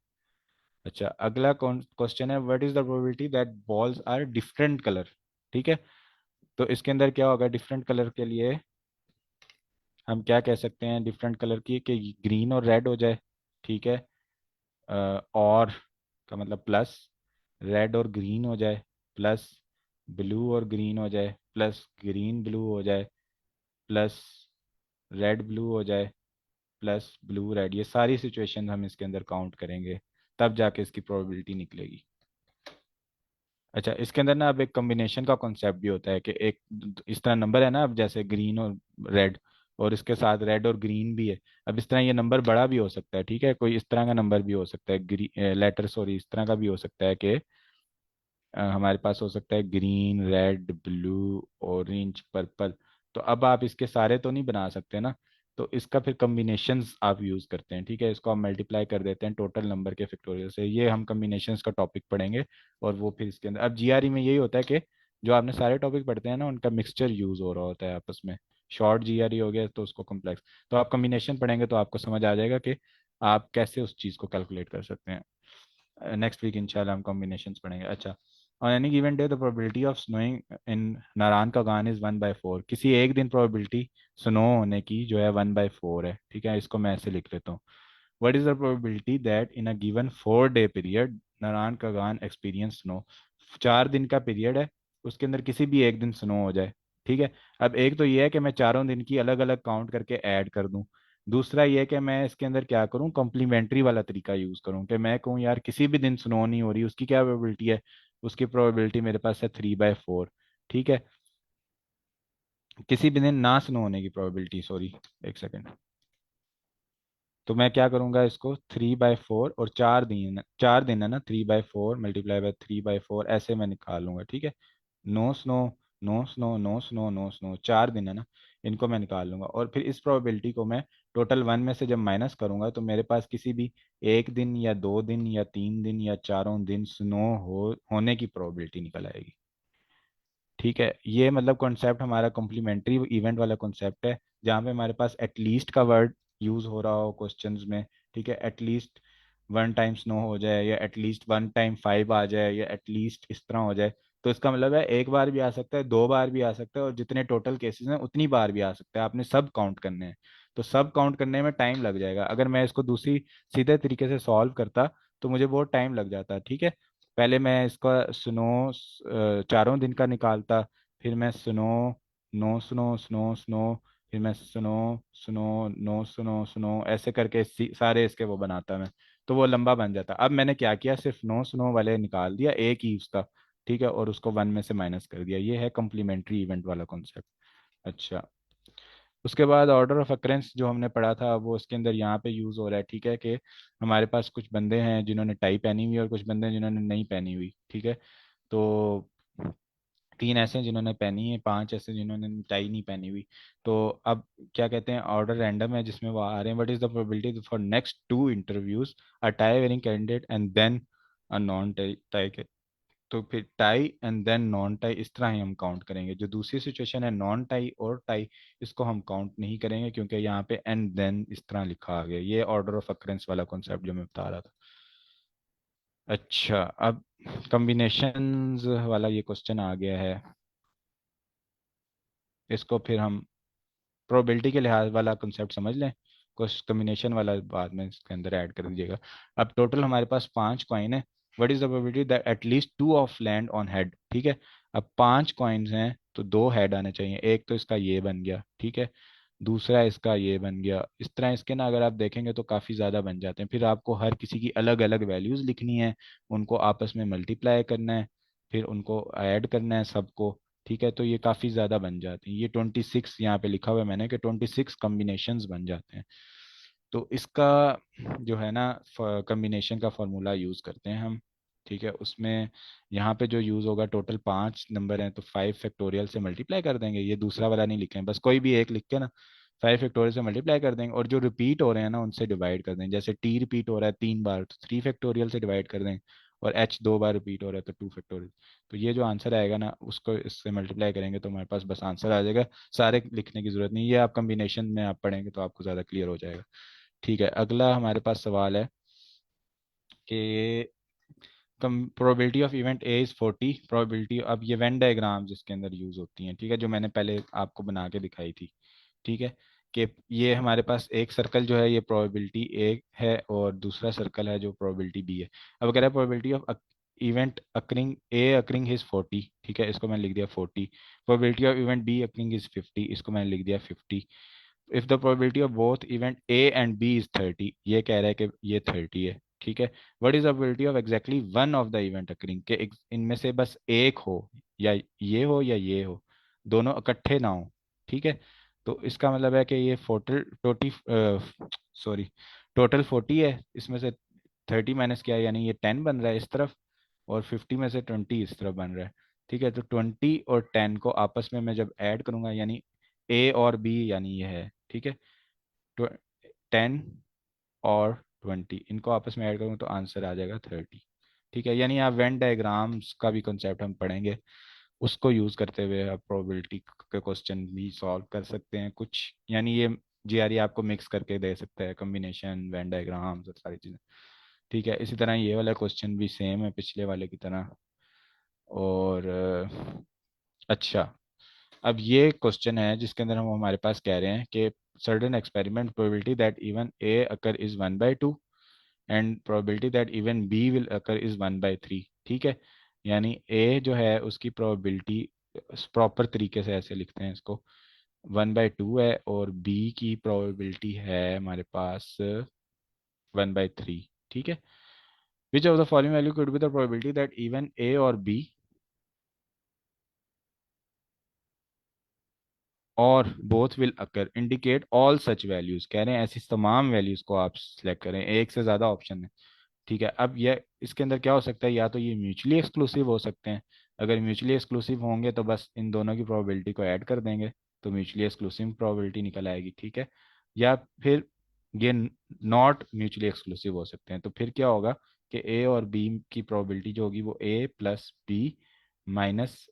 अच्छा, अगला क्वेश्चन है what is the probability that balls are different colour. ठीक है, तो इसके अंदर क्या होगा, डिफरेंट कलर के लिए हम क्या कह सकते हैं डिफरेंट कलर की, कि ग्रीन और रेड हो जाए। ठीक है, और का मतलब प्लस, रेड और ग्रीन हो जाए, प्लस ब्लू और ग्रीन हो जाए, प्लस ग्रीन ब्लू हो जाए, प्लस रेड ब्लू हो जाए, प्लस ब्लू रेड, ये सारी सिचुएशन हम इसके अंदर काउंट करेंगे, तब जाके इसकी प्रोबेबिलिटी निकलेगी। अच्छा, इसके अंदर ना अब एक कॉम्बिनेशन का कॉन्सेप्ट भी होता है कि एक इस तरह नंबर है ना, अब जैसे ग्रीन और रेड, और इसके साथ रेड और ग्रीन भी है। अब इस तरह ये नंबर बड़ा भी हो सकता है। ठीक है, कोई इस तरह का नंबर भी हो सकता है, लेटर सॉरी इस तरह का भी हो सकता है कि हमारे पास हो सकता है green red blue orange purple. तो अब आप इसके सारे तो नहीं बना सकते ना, तो इसका फिर कम्बिनेशंस आप यूज़ करते हैं। ठीक है, इसको हम मल्टीप्लाई कर देते हैं टोटल नंबर के फैक्टोरियल से, ये हम कम्बिनेशंस का टॉपिक पढ़ेंगे। और वो फिर इसके अंदर अब जीआरई में यही होता है कि जो आपने सारे टॉपिक पढ़ते हैं ना उनका मिक्सचर यूज़ हो रहा होता है आपस में। शॉर्ट जीआरई हो गया तो उसको कॉम्प्लेक्स, तो आप कम्बिनेशन पढ़ेंगे तो आपको समझ आ जाएगा कि आप कैसे उस चीज़ को कैलकुलेट कर सकते हैं। नेक्स्ट वीक इंशाल्लाह हम कॉम्बिनेशंस पढ़ेंगे। अच्छा, on any given day the probability of snowing in नारायण का गान इज 1/4। किसी एक दिन प्रोबेबिलिटी स्नो होने की जो है 1/4 है। ठीक है, इसको मैं ऐसे लिख लेता हूँ, what is the probability that in a given 4 day period Narayan का गान एक्सपीरियंस स्नो। 4 दिन का पीरियड है, उसके अंदर किसी भी एक दिन स्नो हो जाए। ठीक है, अब एक तो ये है कि मैं चारों दिन की अलग अलग काउंट करके ऐड कर दूं, दूसरा ये है कि मैं इसके अंदर क्या करूं, कॉम्प्लीमेंट्री वाला तरीका यूज करूं, कि मैं कहूं यार किसी भी दिन स्नो नहीं हो रही, उसकी क्या प्रोबेबिलिटी है, उसकी प्रोबेबिलिटी मेरे पास है 3/4। ठीक है, किसी भी दिन ना स्नो होने की प्रोबेबिलिटी, सॉरी एक सेकेंड, तो मैं क्या करूंगा इसको 3/4 और 4 दिन, 4 दिन है ना, 3/4 मल्टीप्लाई बाय 3/4 ऐसे मैं निकाल लूंगा। ठीक है, no snow no snow no snow no snow, 4 दिन है ना, इनको मैं निकाल लूंगा और फिर इस प्रोबेबिलिटी को मैं टोटल 1 में से जब माइनस करूंगा तो मेरे पास किसी भी एक दिन या 2 दिन या 3 दिन या चारों दिन स्नो होने की प्रोबेबिलिटी निकल आएगी। ठीक है, ये मतलब कॉन्सेप्ट हमारा कॉम्प्लीमेंट्री इवेंट वाला कॉन्सेप्ट है, जहाँ पे हमारे पास एटलीस्ट का वर्ड यूज हो रहा हो क्वेश्चंस में। ठीक है, एटलीस्ट 1 टाइम स्नो हो जाए या एटलीस्ट 1 टाइम 5 आ जाए या एटलीस्ट इस तरह हो जाए, तो इसका मतलब है एक बार भी आ सकता है, 2 बार भी आ सकता है, और जितने टोटल केसेस हैं उतनी बार भी आ सकता है, आपने सब काउंट करने हैं। तो सब काउंट करने में टाइम लग जाएगा, अगर मैं इसको दूसरी सीधे तरीके से सॉल्व करता तो मुझे बहुत टाइम लग जाता। ठीक है, पहले मैं इसका सुनो चारों दिन का निकालता, फिर मैं सुनो, नो सुनो, स्नो स्नो, फिर मैं सुनो, सुनो, नो सुनो, सुनो, ऐसे करके सारे इसके वो बनाता मैं, तो वो लंबा बन जाता। अब मैंने क्या किया, सिर्फ नो सुनो वाले निकाल दिया एक ही उसका, ठीक है, और उसको वन में से माइनस कर दिया। ये है कॉम्प्लीमेंट्री इवेंट वाला कॉन्सेप्ट। अच्छा, उसके बाद ऑर्डर ऑफ अकरेंस जो हमने पढ़ा था वो उसके अंदर यहाँ पे यूज़ हो रहा है, ठीक है, कि हमारे पास कुछ बंदे हैं जिन्होंने टाई पहनी हुई है और कुछ बंदे हैं जिन्होंने नहीं पहनी हुई, ठीक है। तो तीन ऐसे हैं जिन्होंने पहनी है, पांच ऐसे जिन्होंने टाई नहीं पहनी हुई। तो अब क्या कहते हैं, ऑर्डर रैंडम है जिसमें वो आ रहे हैं, what is the probability for next two interviews a tie wearing candidate and then a non tie tie. तो फिर tie and then non tie, इस तरह ही हम काउंट करेंगे। जो दूसरी सिचुएशन है नॉन टाई और टाई, इसको हम काउंट नहीं करेंगे क्योंकि यहाँ पे एंड देन इस तरह लिखा आ गया। ये ऑर्डर ऑफ अकरेंस वाला कॉन्सेप्ट जो मैं बता रहा था। अच्छा, अब कॉम्बिनेशंस वाला ये क्वेश्चन आ गया है, इसको फिर हम प्रोबेबिलिटी के लिहाज वाला कंसेप्ट समझ लें, कुछ कम्बिनेशन वाला बाद में इसके अंदर ऐड कर दीजिएगा। अब टोटल हमारे पास पांच कॉइन है। What is the probability that at least two of land on head, ठीक है। अब पांच कॉइन्स हैं तो दो हेड आने चाहिए, एक तो इसका ये बन गया, ठीक है, दूसरा इसका ये बन गया। इस तरह इसके ना अगर आप देखेंगे तो काफ़ी ज़्यादा बन जाते हैं। फिर आपको हर किसी की अलग अलग वैल्यूज़ लिखनी है, उनको आपस में मल्टीप्लाई करना है, फिर उनको ऐड करना है सबको, ठीक है। तो ये काफ़ी ज़्यादा बन जाती हैं। ये 26 यहाँ पे लिखा हुआ है मैंने कि 26 कम्बिनेशंस बन जाते हैं। तो इसका जो है ना कम्बिनेशन का फॉर्मूला यूज़ करते हैं हम, ठीक है। उसमें यहाँ पे जो यूज़ होगा, टोटल पांच नंबर हैं तो 5 फैक्टोरियल से मल्टीप्लाई कर देंगे। ये दूसरा वाला नहीं लिखें, बस कोई भी एक लिख के ना 5 फैक्टोरियल से मल्टीप्लाई कर देंगे, और जो रिपीट हो रहे हैं ना उनसे डिवाइड कर देंगे। जैसे टी रिपीट हो रहा है 3 बार तो 3 फैक्टोरियल से डिवाइड कर देंगे, और एच 2 बार रिपीट हो रहा है तो 2 फैक्टोरियल। तो ये जो आंसर आएगा ना उसको इससे मल्टीप्लाई करेंगे तो हमारे पास बस आंसर आ जाएगा। सारे लिखने की जरूरत नहीं, ये आप कम्बिनेशन में आप पढ़ेंगे तो आपको ज़्यादा क्लियर हो जाएगा। ठीक है, अगला हमारे पास सवाल है कि probability of event A is 40, probability. अब ये वेन डायग्राम जिसके अंदर यूज़ होती हैं, ठीक है, जो मैंने पहले आपको बना के दिखाई थी, ठीक है, कि ये हमारे पास एक सर्कल जो है ये प्रोबेबिलिटी ए है और दूसरा सर्कल है जो प्रोबेबिलिटी बी है। अब कह रहा है probability of event occurring A occurring is 40, ठीक है, इसको मैंने लिख दिया 40। Probability of event B occurring is 50, इसको मैंने लिख दिया 50। If the probability of both event A and B is 30, ये कह रहा है कि ये 30 है, ठीक है। What is the probability of exactly one of the event occurring, के इनमें से बस एक हो, या ये हो, दोनों इकट्ठे ना हो, ठीक है। तो इसका मतलब है कि ये टोटल टोटी सॉरी टोटल 40 है, इसमें से 30 माइनस किया यानी ये 10 बन रहा है इस तरफ, और 50 में से 20 इस तरफ बन रहा है, ठीक है। तो 20 और 10 को आपस में मैं जब ऐड करूंगा, यानी ए और बी यानी ये है, ठीक है, 10 और 20 इनको आपस में ऐड करूंगा तो आंसर आ जाएगा 30, ठीक है। यानी आप वेन डायग्राम्स का भी कंसेप्ट हम पढ़ेंगे, उसको यूज करते हुए आप प्रोबेबिलिटी के क्वेश्चन भी सॉल्व कर सकते हैं कुछ। यानी ये जीआरई आपको मिक्स करके दे सकता है, कॉम्बिनेशन, वेन डायग्राम्स और सारी चीज़ें, ठीक है। इसी तरह ये वाला क्वेश्चन भी सेम है पिछले वाले की तरह। और अच्छा, अब ये क्वेश्चन है जिसके अंदर हम हमारे पास कह रहे हैं कि certain experiment probability that even a occur is 1/2 and probability that even be will occur is 1/3, ठीक है। यानी ए जो है उसकी प्रोबेबिलिटी प्रॉपर तरीके से ऐसे लिखते हैं इसको, 1/2 है, और बी की प्रोबेबिलिटी है हमारे पास 1/3, ठीक है। विच of the following value could be the probability that even a और बी और both will occur indicate all such values, कह रहे हैं ऐसी तमाम वैल्यूज को आप सिलेक्ट करें, एक से ज्यादा ऑप्शन है, ठीक है। अब ये इसके अंदर क्या हो सकता है, या तो ये म्यूचुअली एक्सक्लूसिव हो सकते हैं। अगर म्यूचुअली एक्सक्लूसिव होंगे तो बस इन दोनों की प्रोबेबिलिटी को ऐड कर देंगे तो म्यूचुअली एक्सक्लूसिव प्रोबेबिलिटी निकल आएगी, ठीक है। या फिर ये नॉट म्यूचुअली एक्सक्लूसिव हो सकते हैं, तो फिर क्या होगा कि ए और बी की प्रोबेबिलिटी जो होगी वो A plus B minus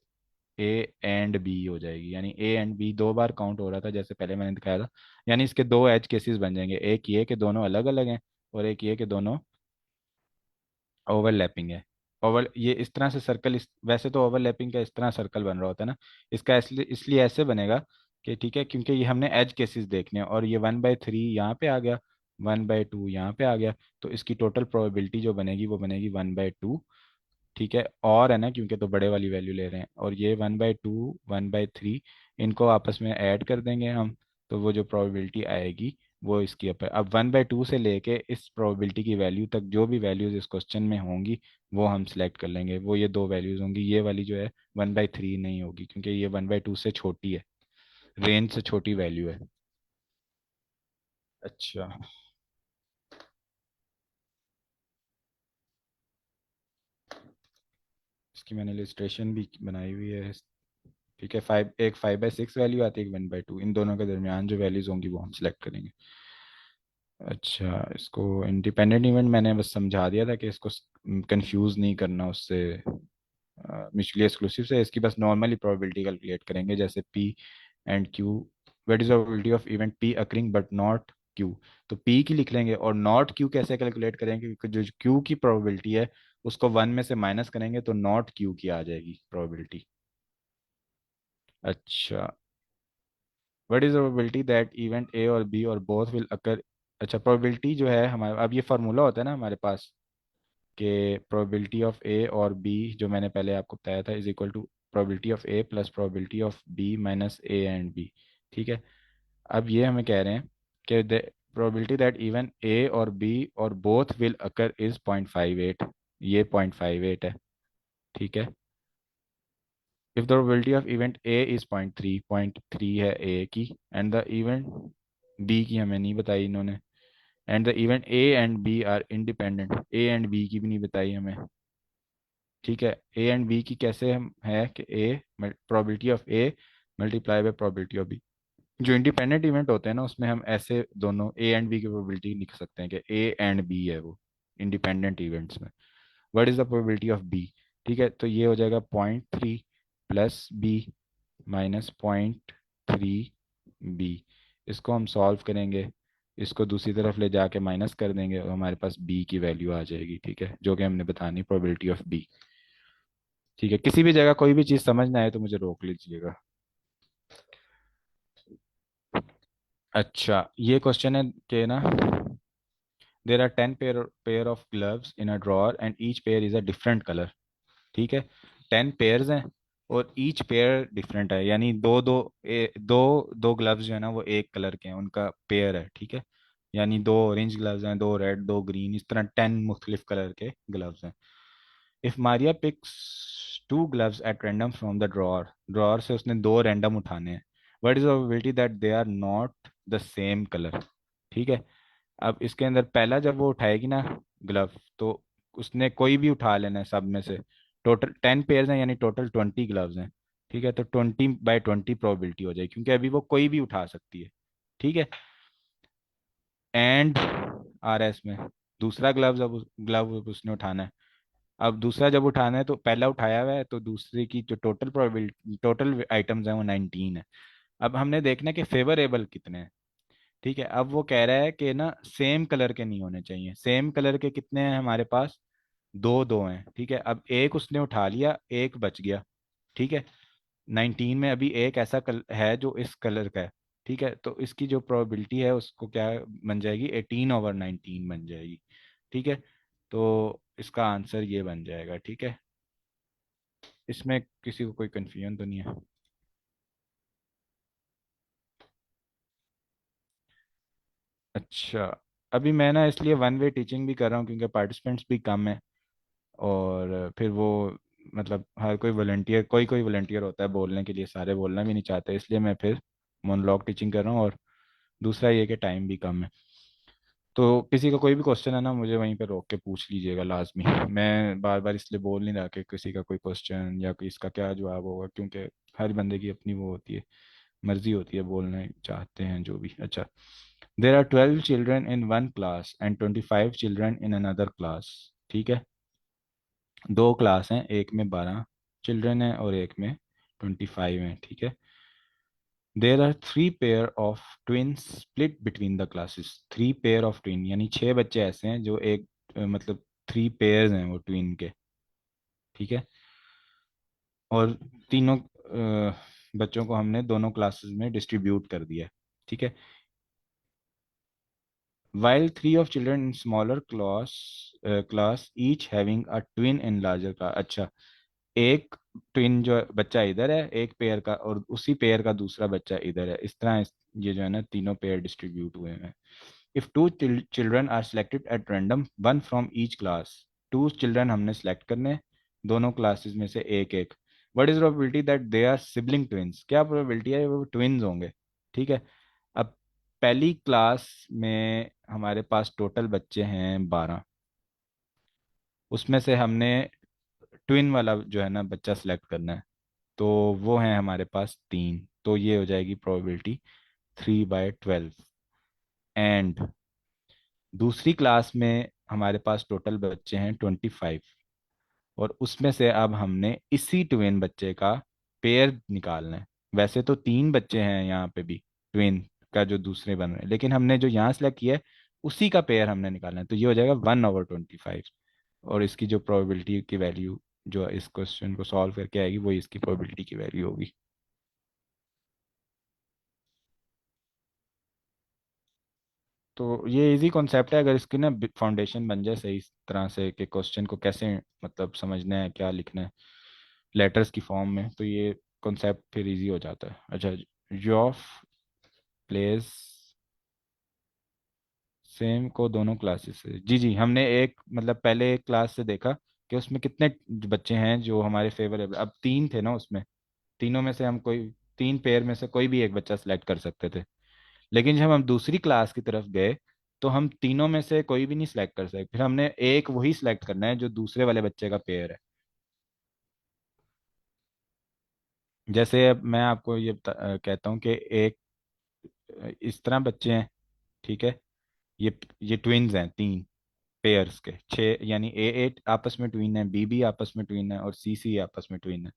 A and B हो जाएगी। यानी ए एंड बी दो बार काउंट हो रहा था जैसे पहले मैंने दिखाया था, यानी इसके दो एज केसेस बन जाएंगे, एक ये कि दोनों अलग अलग हैं, और एक ये कि दोनों ओवरलैपिंग है। ओवर ये इस तरह से सर्कल, इस वैसे तो ओवरलैपिंग का इस तरह सर्कल बन रहा होता है ना, इसका इसलिए इसलिए ऐसे बनेगा कि ठीक है, क्योंकि ये हमने एज केसेस देखने हैं, और ये 1/3 यहाँ पे आ गया, 1/2 यहाँ पे आ गया, तो इसकी टोटल प्रोबेबिलिटी जो बनेगी वो बनेगी 1/2 ठीक है, और है ना, क्योंकि तो बड़े वाली वैल्यू ले रहे हैं, और ये 1/2 1/3, इनको आपस में ऐड कर देंगे हम, तो वो जो प्रोबेबिलिटी आएगी वो इसकी अपर। अब 1/2 से लेके इस प्रोबेबिलिटी की वैल्यू तक जो भी वैल्यूज इस क्वेश्चन में होंगी वो हम सिलेक्ट कर लेंगे। वो ये दो वैल्यूज होंगी, ये वाली जो है 1/3 नहीं होगी, क्योंकि ये 1/2 से छोटी है, रेंज से छोटी वैल्यू है। अच्छा, इसकी मैंने इलस्ट्रेशन भी बनाई हुई है। ठीक है, 5/6 वैल्यू आती है, 1/2, इन दोनों के दरमियान जो वैल्यूज होंगी वो हम सिलेक्ट करेंगे। अच्छा, इसको इंडिपेंडेंट इवेंट मैंने बस समझा दिया था कि इसको कंफ्यूज नहीं करना उससे, म्यूचुअली एक्सक्लूसिव से। इसकी बस नॉर्मली प्रोबेबिलिटी कैलकुलेट करेंगे, जैसे P and Q. What is probability of event P occurring but not Q, तो पी की लिख लेंगे, और नॉट क्यू कैसे कैलकुलेट करेंगे, क्योंकि जो क्यू की प्रोबेबिलिटी है उसको 1 में से माइनस करेंगे तो नॉट क्यू की आ जाएगी प्रोबेबिलिटी। अच्छा, what is probability that event A और बी और बोथ विल अकर। अच्छा, प्रोबेबिलिटी जो है हमारे, अब ये फार्मूला होता है ना हमारे पास, कि प्रोबेबिलिटी ऑफ ए और बी, जो मैंने पहले आपको बताया था, is equal to probability of A plus probability of B minus A and B. ठीक है, अब ये हमें कह रहे हैं कि प्रोबेबिलिटी दैट इवन ए और बी और बोथ विल अकर इज 0.58, ये 0.58 है। ठीक है, if the probability of event A is 0.3, 0.3 है ए की, एंड द इवेंट बी की हमें नहीं बताई इन्होंने, and the event A and B are independent, A and B की भी नहीं बताई हमें। ठीक है, ए एंड बी की कैसे हम है कि A probability of A multiply by probability of B. जो इंडिपेंडेंट इवेंट होते हैं ना उसमें हम ऐसे दोनों ए एंड बी की प्रोबेबिलिटी लिख सकते हैं कि ए एंड बी है वो, इंडिपेंडेंट इवेंट्स में। What is the probability of B. ठीक है, तो ये हो जाएगा 0.3 प्लस बी माइनस 0.3 बी। इसको हम सॉल्व करेंगे, इसको दूसरी तरफ ले जाके माइनस कर देंगे और हमारे पास बी की वैल्यू आ जाएगी। ठीक है, जो कि हमने बतानी प्रोबेबिलिटी ऑफ बी। ठीक है, किसी भी जगह कोई भी चीज़ समझ ना आए तो मुझे रोक लीजिएगा। अच्छा, ये क्वेश्चन है कि ना, there are 10 pair of gloves in a drawer and each pair is a different colour. ठीक है, 10 पेयर्स हैं और ईच पेयर डिफरेंट है, यानी दो दो दो दो ग्लव्स जो है ना वो एक कलर के हैं, उनका पेयर है। ठीक है, यानी दो ऑरेंज ग्लव्स हैं, दो रेड, दो ग्रीन, इस तरह 10 मुख्तलिफ कलर के ग्लव्स हैं। If Maria picks 2 gloves at random from the drawer, drawer से उसने दो रैंडम उठाने हैं, what is probability that they are not the same colour. ठीक है, अब इसके अंदर पहला जब वो उठाएगी ना ग्लव, तो उसने कोई भी उठा लेना है सब में से। टोटल 10 पेयर्स हैं, यानी टोटल 20 ग्लव्स हैं। ठीक है, तो 20/20 प्रोबेबिलिटी हो जाएगी, क्योंकि अभी वो कोई भी उठा सकती है। ठीक है, एंड आ रहा है इसमें दूसरा ग्लव्स, अब ग्लव उसने उठाना है। अब दूसरा जब उठाना है तो पहला उठाया हुआ है, तो दूसरे की जो टोटल प्रोबेबिलिटी, टोटल आइटम्स हैं वो 19 है। अब हमने देखना है कि फेवरेबल कितने हैं। ठीक है, अब वो कह रहा है कि ना सेम कलर के नहीं होने चाहिए। सेम कलर के कितने हैं हमारे पास, दो दो हैं। ठीक है, अब एक उसने उठा लिया, एक बच गया। ठीक है, 19 में अभी एक ऐसा है जो इस कलर का है। ठीक है, तो इसकी जो प्रोबेबिलिटी है उसको क्या बन जाएगी, 18/19 बन जाएगी। ठीक है, तो इसका आंसर ये बन जाएगा। ठीक है, इसमें किसी को कोई कन्फ्यूजन तो नहीं है। अच्छा, अभी मैं ना इसलिए वन वे टीचिंग भी कर रहा हूँ क्योंकि पार्टिसिपेंट्स भी कम है, और फिर वो मतलब हर कोई वॉलंटियर, कोई कोई वॉलंटियर होता है बोलने के लिए, सारे बोलना भी नहीं चाहते, इसलिए मैं फिर मोनोलॉग टीचिंग कर रहा हूँ। और दूसरा ये कि टाइम भी कम है। तो किसी का कोई भी क्वेश्चन है ना, मुझे वहीं पे रोक के पूछ लीजिएगा लाजमी। मैं बार बार इसलिए बोल नहीं रहा कि किसी का कोई क्वेश्चन या कोई इसका क्या जवाब होगा, क्योंकि हर बंदे की अपनी वो होती है, मर्जी होती है, बोलना चाहते हैं जो भी। अच्छा, there are 12 children in one class and 25 children in another class. ठीक है, दो क्लास हैं, एक में 12 चिल्ड्रन हैं और एक में 25 हैं। ठीक है, there are 3 pair of twins split between the classes. 3 pair of twin, यानी 6 बच्चे ऐसे हैं जो एक मतलब 3 पेयर्स हैं वो ट्विन के। ठीक है, और तीनों बच्चों को हमने दोनों क्लासेस में डिस्ट्रीब्यूट कर दिया है। ठीक है, while three of children in smaller class each having a twin in larger class। अच्छा, एक ट्विन जो बच्चा इधर है एक पेयर का, और उसी पेयर का दूसरा बच्चा इधर है, इस तरह ये जो है ना तीनों पेयर डिस्ट्रीब्यूट हुए हैं। If two children are selected at random one from each class, two children हमने सेलेक्ट करने हैं दोनों क्लासेस में से एक एक। What is probability that they are sibling twins, क्या प्रोबेबिलिटी है वो ट्विंस होंगे। ठीक है, अब पहली क्लास में हमारे पास टोटल बच्चे हैं 12, उसमें से हमने ट्विन वाला जो है ना बच्चा सेलेक्ट करना है, तो वो है हमारे पास 3, तो ये हो जाएगी प्रोबेबिलिटी 3/12। एंड दूसरी क्लास में हमारे पास टोटल बच्चे हैं 25, और उसमें से अब हमने इसी ट्विन बच्चे का पेयर निकालना है। वैसे तो 3 बच्चे हैं यहाँ पे भी ट्विन का जो दूसरे बन रहे हैं, लेकिन हमने जो यहाँ सेलेक्ट किया है उसी का पेयर हमने निकालना है, तो ये हो जाएगा 1/25। और इसकी जो प्रोबेबिलिटी की वैल्यू जो इस क्वेश्चन को सॉल्व करके आएगी वही इसकी प्रोबेबिलिटी की वैल्यू होगी। तो ये इजी कॉन्सेप्ट है, अगर इसकी ना फाउंडेशन बन जाए सही तरह से कि क्वेश्चन को कैसे मतलब समझना है क्या लिखना है लेटर्स की फॉर्म में, तो ये कॉन्सेप्ट फिर इजी हो जाता है। अच्छा, जॉफ प्लेस सेम को दोनों क्लासेस से, जी जी हमने एक मतलब पहले एक क्लास से देखा कि उसमें कितने बच्चे हैं जो हमारे फेवरेबल, अब 3 थे ना उसमें, तीनों में से हम कोई 3 पेयर में से कोई भी एक बच्चा सेलेक्ट कर सकते थे। लेकिन जब हम दूसरी क्लास की तरफ गए तो हम तीनों में से कोई भी नहीं सिलेक्ट कर सकते, फिर हमने एक वही सिलेक्ट करना है जो दूसरे वाले बच्चे का पेयर है। जैसे अब मैं आपको ये कहता हूँ कि एक इस तरह बच्चे हैं, ठीक है, ये ट्विन्स हैं 3 पेयर्स के 6, यानी A8 आपस में ट्विन है, B भी आपस में ट्विन है, और C आपस में ट्विन है।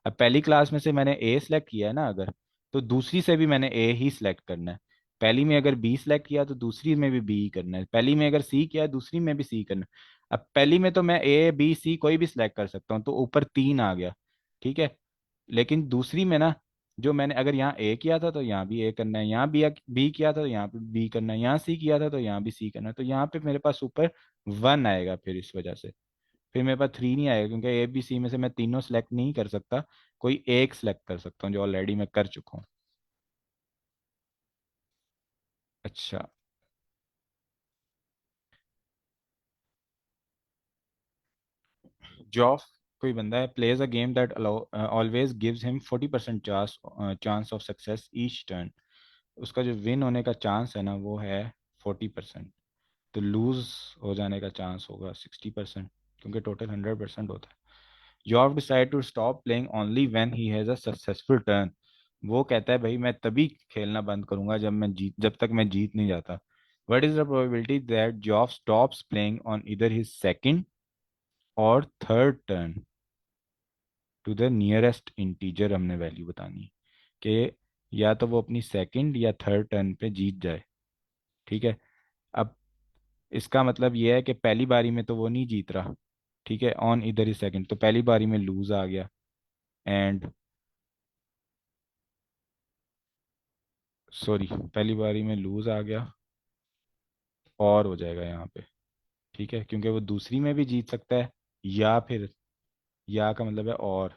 अब पहली क्लास में से मैंने A सेलेक्ट किया है ना अगर, तो दूसरी से भी मैंने A ही सिलेक्ट करना है। पहली में अगर B सेलेक्ट किया तो दूसरी में भी B ही करना है, पहली में अगर C किया दूसरी में भी C करना है। अब पहली में तो मैं A B C कोई भी सिलेक्ट कर सकता हूँ, तो ऊपर 3 आ गया, ठीक है। लेकिन दूसरी में ना, जो मैंने अगर यहाँ ए किया था तो यहाँ भी ए करना है, यहाँ बी किया था तो यहाँ पे बी करना है, यहाँ सी किया था तो यहाँ भी सी करना है, तो यहाँ पे मेरे पास ऊपर 1 आएगा, फिर इस वजह से फिर मेरे पास 3 नहीं आएगा, क्योंकि ए बी सी में से मैं तीनों सेलेक्ट नहीं कर सकता, कोई एक सेलेक्ट कर सकता हूँ जो ऑलरेडी मैं कर चुका हूँ। अच्छा, जॉफ कोई बंदा है, plays a game that always gives him 40% chance of success each turn. उसका जो विन होने का चांस है ना वो है 40%, तो लूज हो जाने का चांस होगा 60%, क्योंकि टोटल 100% होता है। Job decide to stop playing only when he has a successful turn. वो कहता है भाई मैं तभी खेलना बंद करूंगा जब तक मैं जीत नहीं जाता। What is the probability that Job stops playing on either his second और third turn to the nearest integer, हमने वैल्यू बतानी है कि या तो वो अपनी सेकंड या थर्ड टर्न पे जीत जाए, ठीक है। अब इसका मतलब ये है कि पहली बारी में तो वो नहीं जीत रहा, ठीक है, ऑन इधर ही सेकंड, तो पहली बारी में लूज आ गया, एंड सॉरी पहली बारी में लूज आ गया और हो जाएगा यहाँ पे, ठीक है, क्योंकि वो दूसरी में भी जीत सकता है, या फिर या का मतलब है और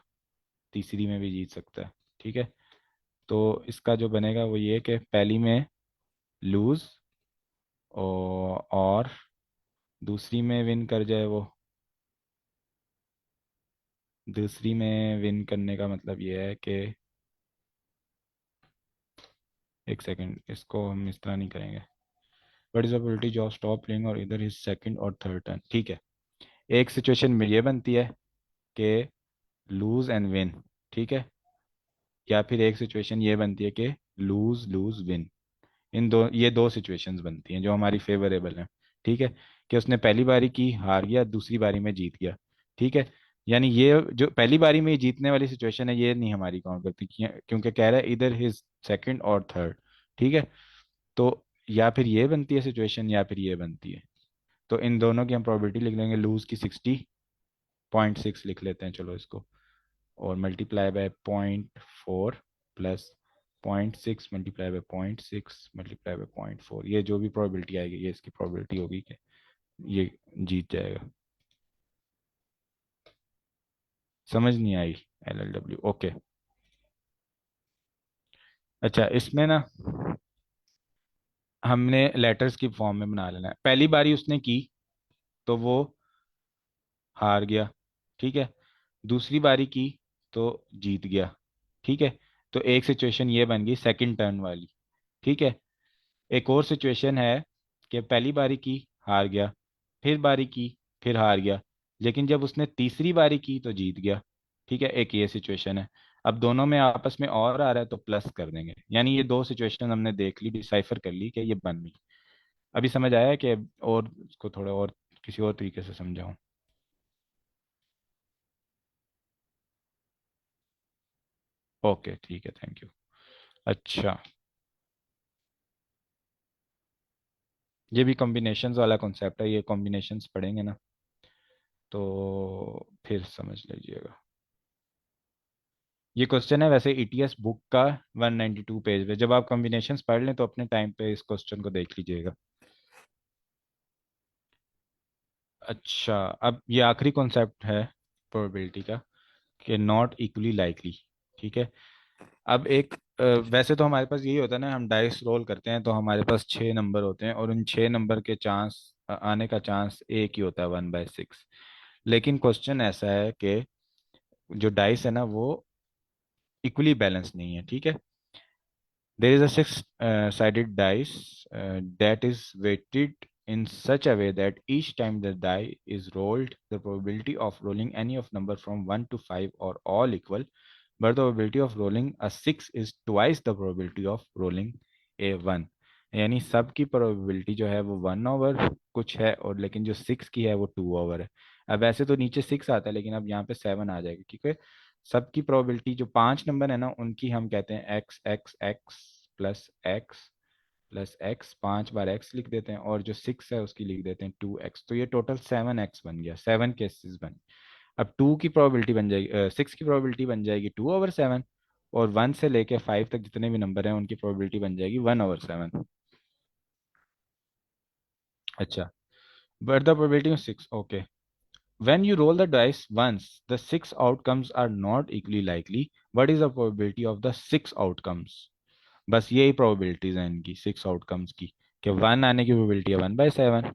तीसरी में भी जीत सकता है, ठीक है। तो इसका जो बनेगा वो ये कि पहली में लूज और दूसरी में विन कर जाए वो। दूसरी में विन करने का मतलब ये है कि एक सेकंड, इसको हम इस तरह नहीं करेंगे। What is probability of stop playing और इधर इज सेकंड और थर्ड टर्न, ठीक है। एक सिचुएशन में ये बनती है कि लूज एंड विन, ठीक है, या फिर एक सिचुएशन ये बनती है कि लूज लूज विन। ये दो सिचुएशंस बनती हैं जो हमारी फेवरेबल हैं, ठीक है, कि उसने पहली बारी की हार गया, दूसरी बारी में जीत गया, ठीक है। यानी ये जो पहली बारी में जीतने वाली सिचुएशन है ये नहीं हमारी काउंट करती, क्योंकि कह रहा है इधर हिज सेकंड और थर्ड, ठीक है। तो या फिर ये बनती है सिचुएशन या फिर ये बनती है, तो इन दोनों की हम प्रोबेबिलिटी लिख लेंगे, लूज की 60.6 लिख लेते हैं चलो इसको, और multiply by 0.4 plus 0.6 multiply by 0.6 multiply by 0.4, ये जो भी प्रोबेबिलिटी आएगी ये इसकी प्रोबेबिलिटी होगी कि ये जीत जाएगा। समझ नहीं आई? LLW okay. अच्छा, इसमें ना हमने लेटर्स की फॉर्म में बना लेना है। पहली बारी उसने की तो वो हार गया, ठीक है। दूसरी बारी की तो जीत गया, ठीक है। तो एक सिचुएशन ये बन गई सेकंड टर्न वाली, ठीक है। एक और सिचुएशन है कि पहली बारी की हार गया, फिर बारी की फिर हार गया, लेकिन जब उसने तीसरी बारी की तो जीत गया, ठीक है। एक ये सिचुएशन है। अब दोनों में आपस में और आ रहा है तो प्लस कर देंगे, यानी ये दो सिचुएशन हमने देख ली, डिसाइफर कर ली कि ये बन गई। अभी समझ आया कि और इसको थोड़ा और किसी और तरीके से समझाऊं? ओके ठीक है, थैंक यू। अच्छा, ये भी कॉम्बिनेशंस वाला कॉन्सेप्ट है, ये कॉम्बिनेशंस पढ़ेंगे ना तो फिर समझ लीजिएगा। ये क्वेश्चन है वैसे ETS बुक का 192 पेज पे। जब आप कॉम्बिनेशंस पढ़ लें तो अपने टाइम पे इस क्वेश्चन को देख लीजिएगा। अच्छा, अब ये आखिरी कॉन्सेप्ट है प्रोबेबिलिटी का कि नॉट इक्वली लाइकली, ठीक है। अब एक वैसे तो हमारे पास यही होता है ना, हम डाइस रोल करते हैं तो हमारे पास 6 नंबर होते हैं और उन 6 नंबर के चांस आने का चांस एक ही होता है 1/6। लेकिन क्वेश्चन ऐसा है कि जो डाइस है ना वो इक्वली बैलेंस नहीं है, ठीक है। There is a six-sided dice that is weighted in such a way that each time the die is rolled, the probability of rolling any of number from 1 to 5 are all equal, but the probability of rolling a 6 is twice the probability of rolling a 1। यानी सब की probability जो है वो 1/, कुछ है, और लेकिन जो 6 की है वो 2/। है। अब वैसे तो नीचे 6 आता है लेकिन अब यहाँ पे 7 आ जाएगा, क्योंकि सबकी प्रोबेबिलिटी जो 5 नंबर है ना उनकी हम कहते हैं x x x plus x, 5 बार एक्स लिख देते हैं, और जो 6 है उसकी लिख देते हैं 2x। तो ये टोटल 7x बन गया, 7 केसेस बन। अब 2 की प्रोबेबिलिटी बन जाएगी, 6 की प्रोबेबिलिटी बन जाएगी 2/7, और 1 से लेके 5 तक जितने भी नंबर हैं उनकी प्रोबेबिलिटी बन जाएगी 1/7। अच्छा, but the probability of 6, okay. When you roll the dice once, the 6 outcomes are not equally likely. What is the probability of the 6 outcomes? बस यही प्रोबेबिलिटीज हैं इनकी 6 आउटकम्स की, कि 1 आने की प्रोबेबिलिटी है 1/7,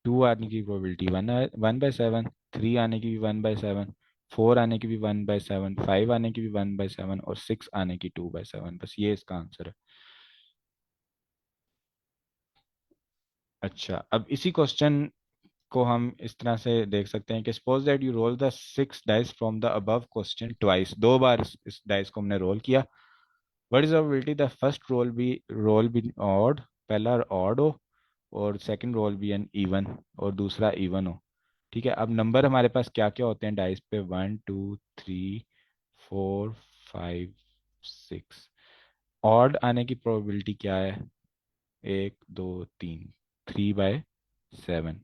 2 आने की प्रोबेबिलिटी 1/7, 3 आने की भी 1/7, 4 आने की भी 1/7, 5 आने की भी 1/7, और 6 आने की 2/7। बस ये इसका आंसर है। अच्छा, अब इसी क्वेश्चन को हम इस तरह से देख सकते हैं कि suppose that you roll the 6 dice from the above question twice. 2 बार इस डाइस को हमने रोल किया। What is probability the first roll be odd, पहला ऑड हो, और सेकंड रोल भी एन इवन, और दूसरा इवन हो, ठीक है। अब नंबर हमारे पास क्या क्या होते हैं डाइस पे? 1 2 3 4 5 6। ऑड आने की प्रोबेबिलिटी क्या है? 1 2 3, 3/7।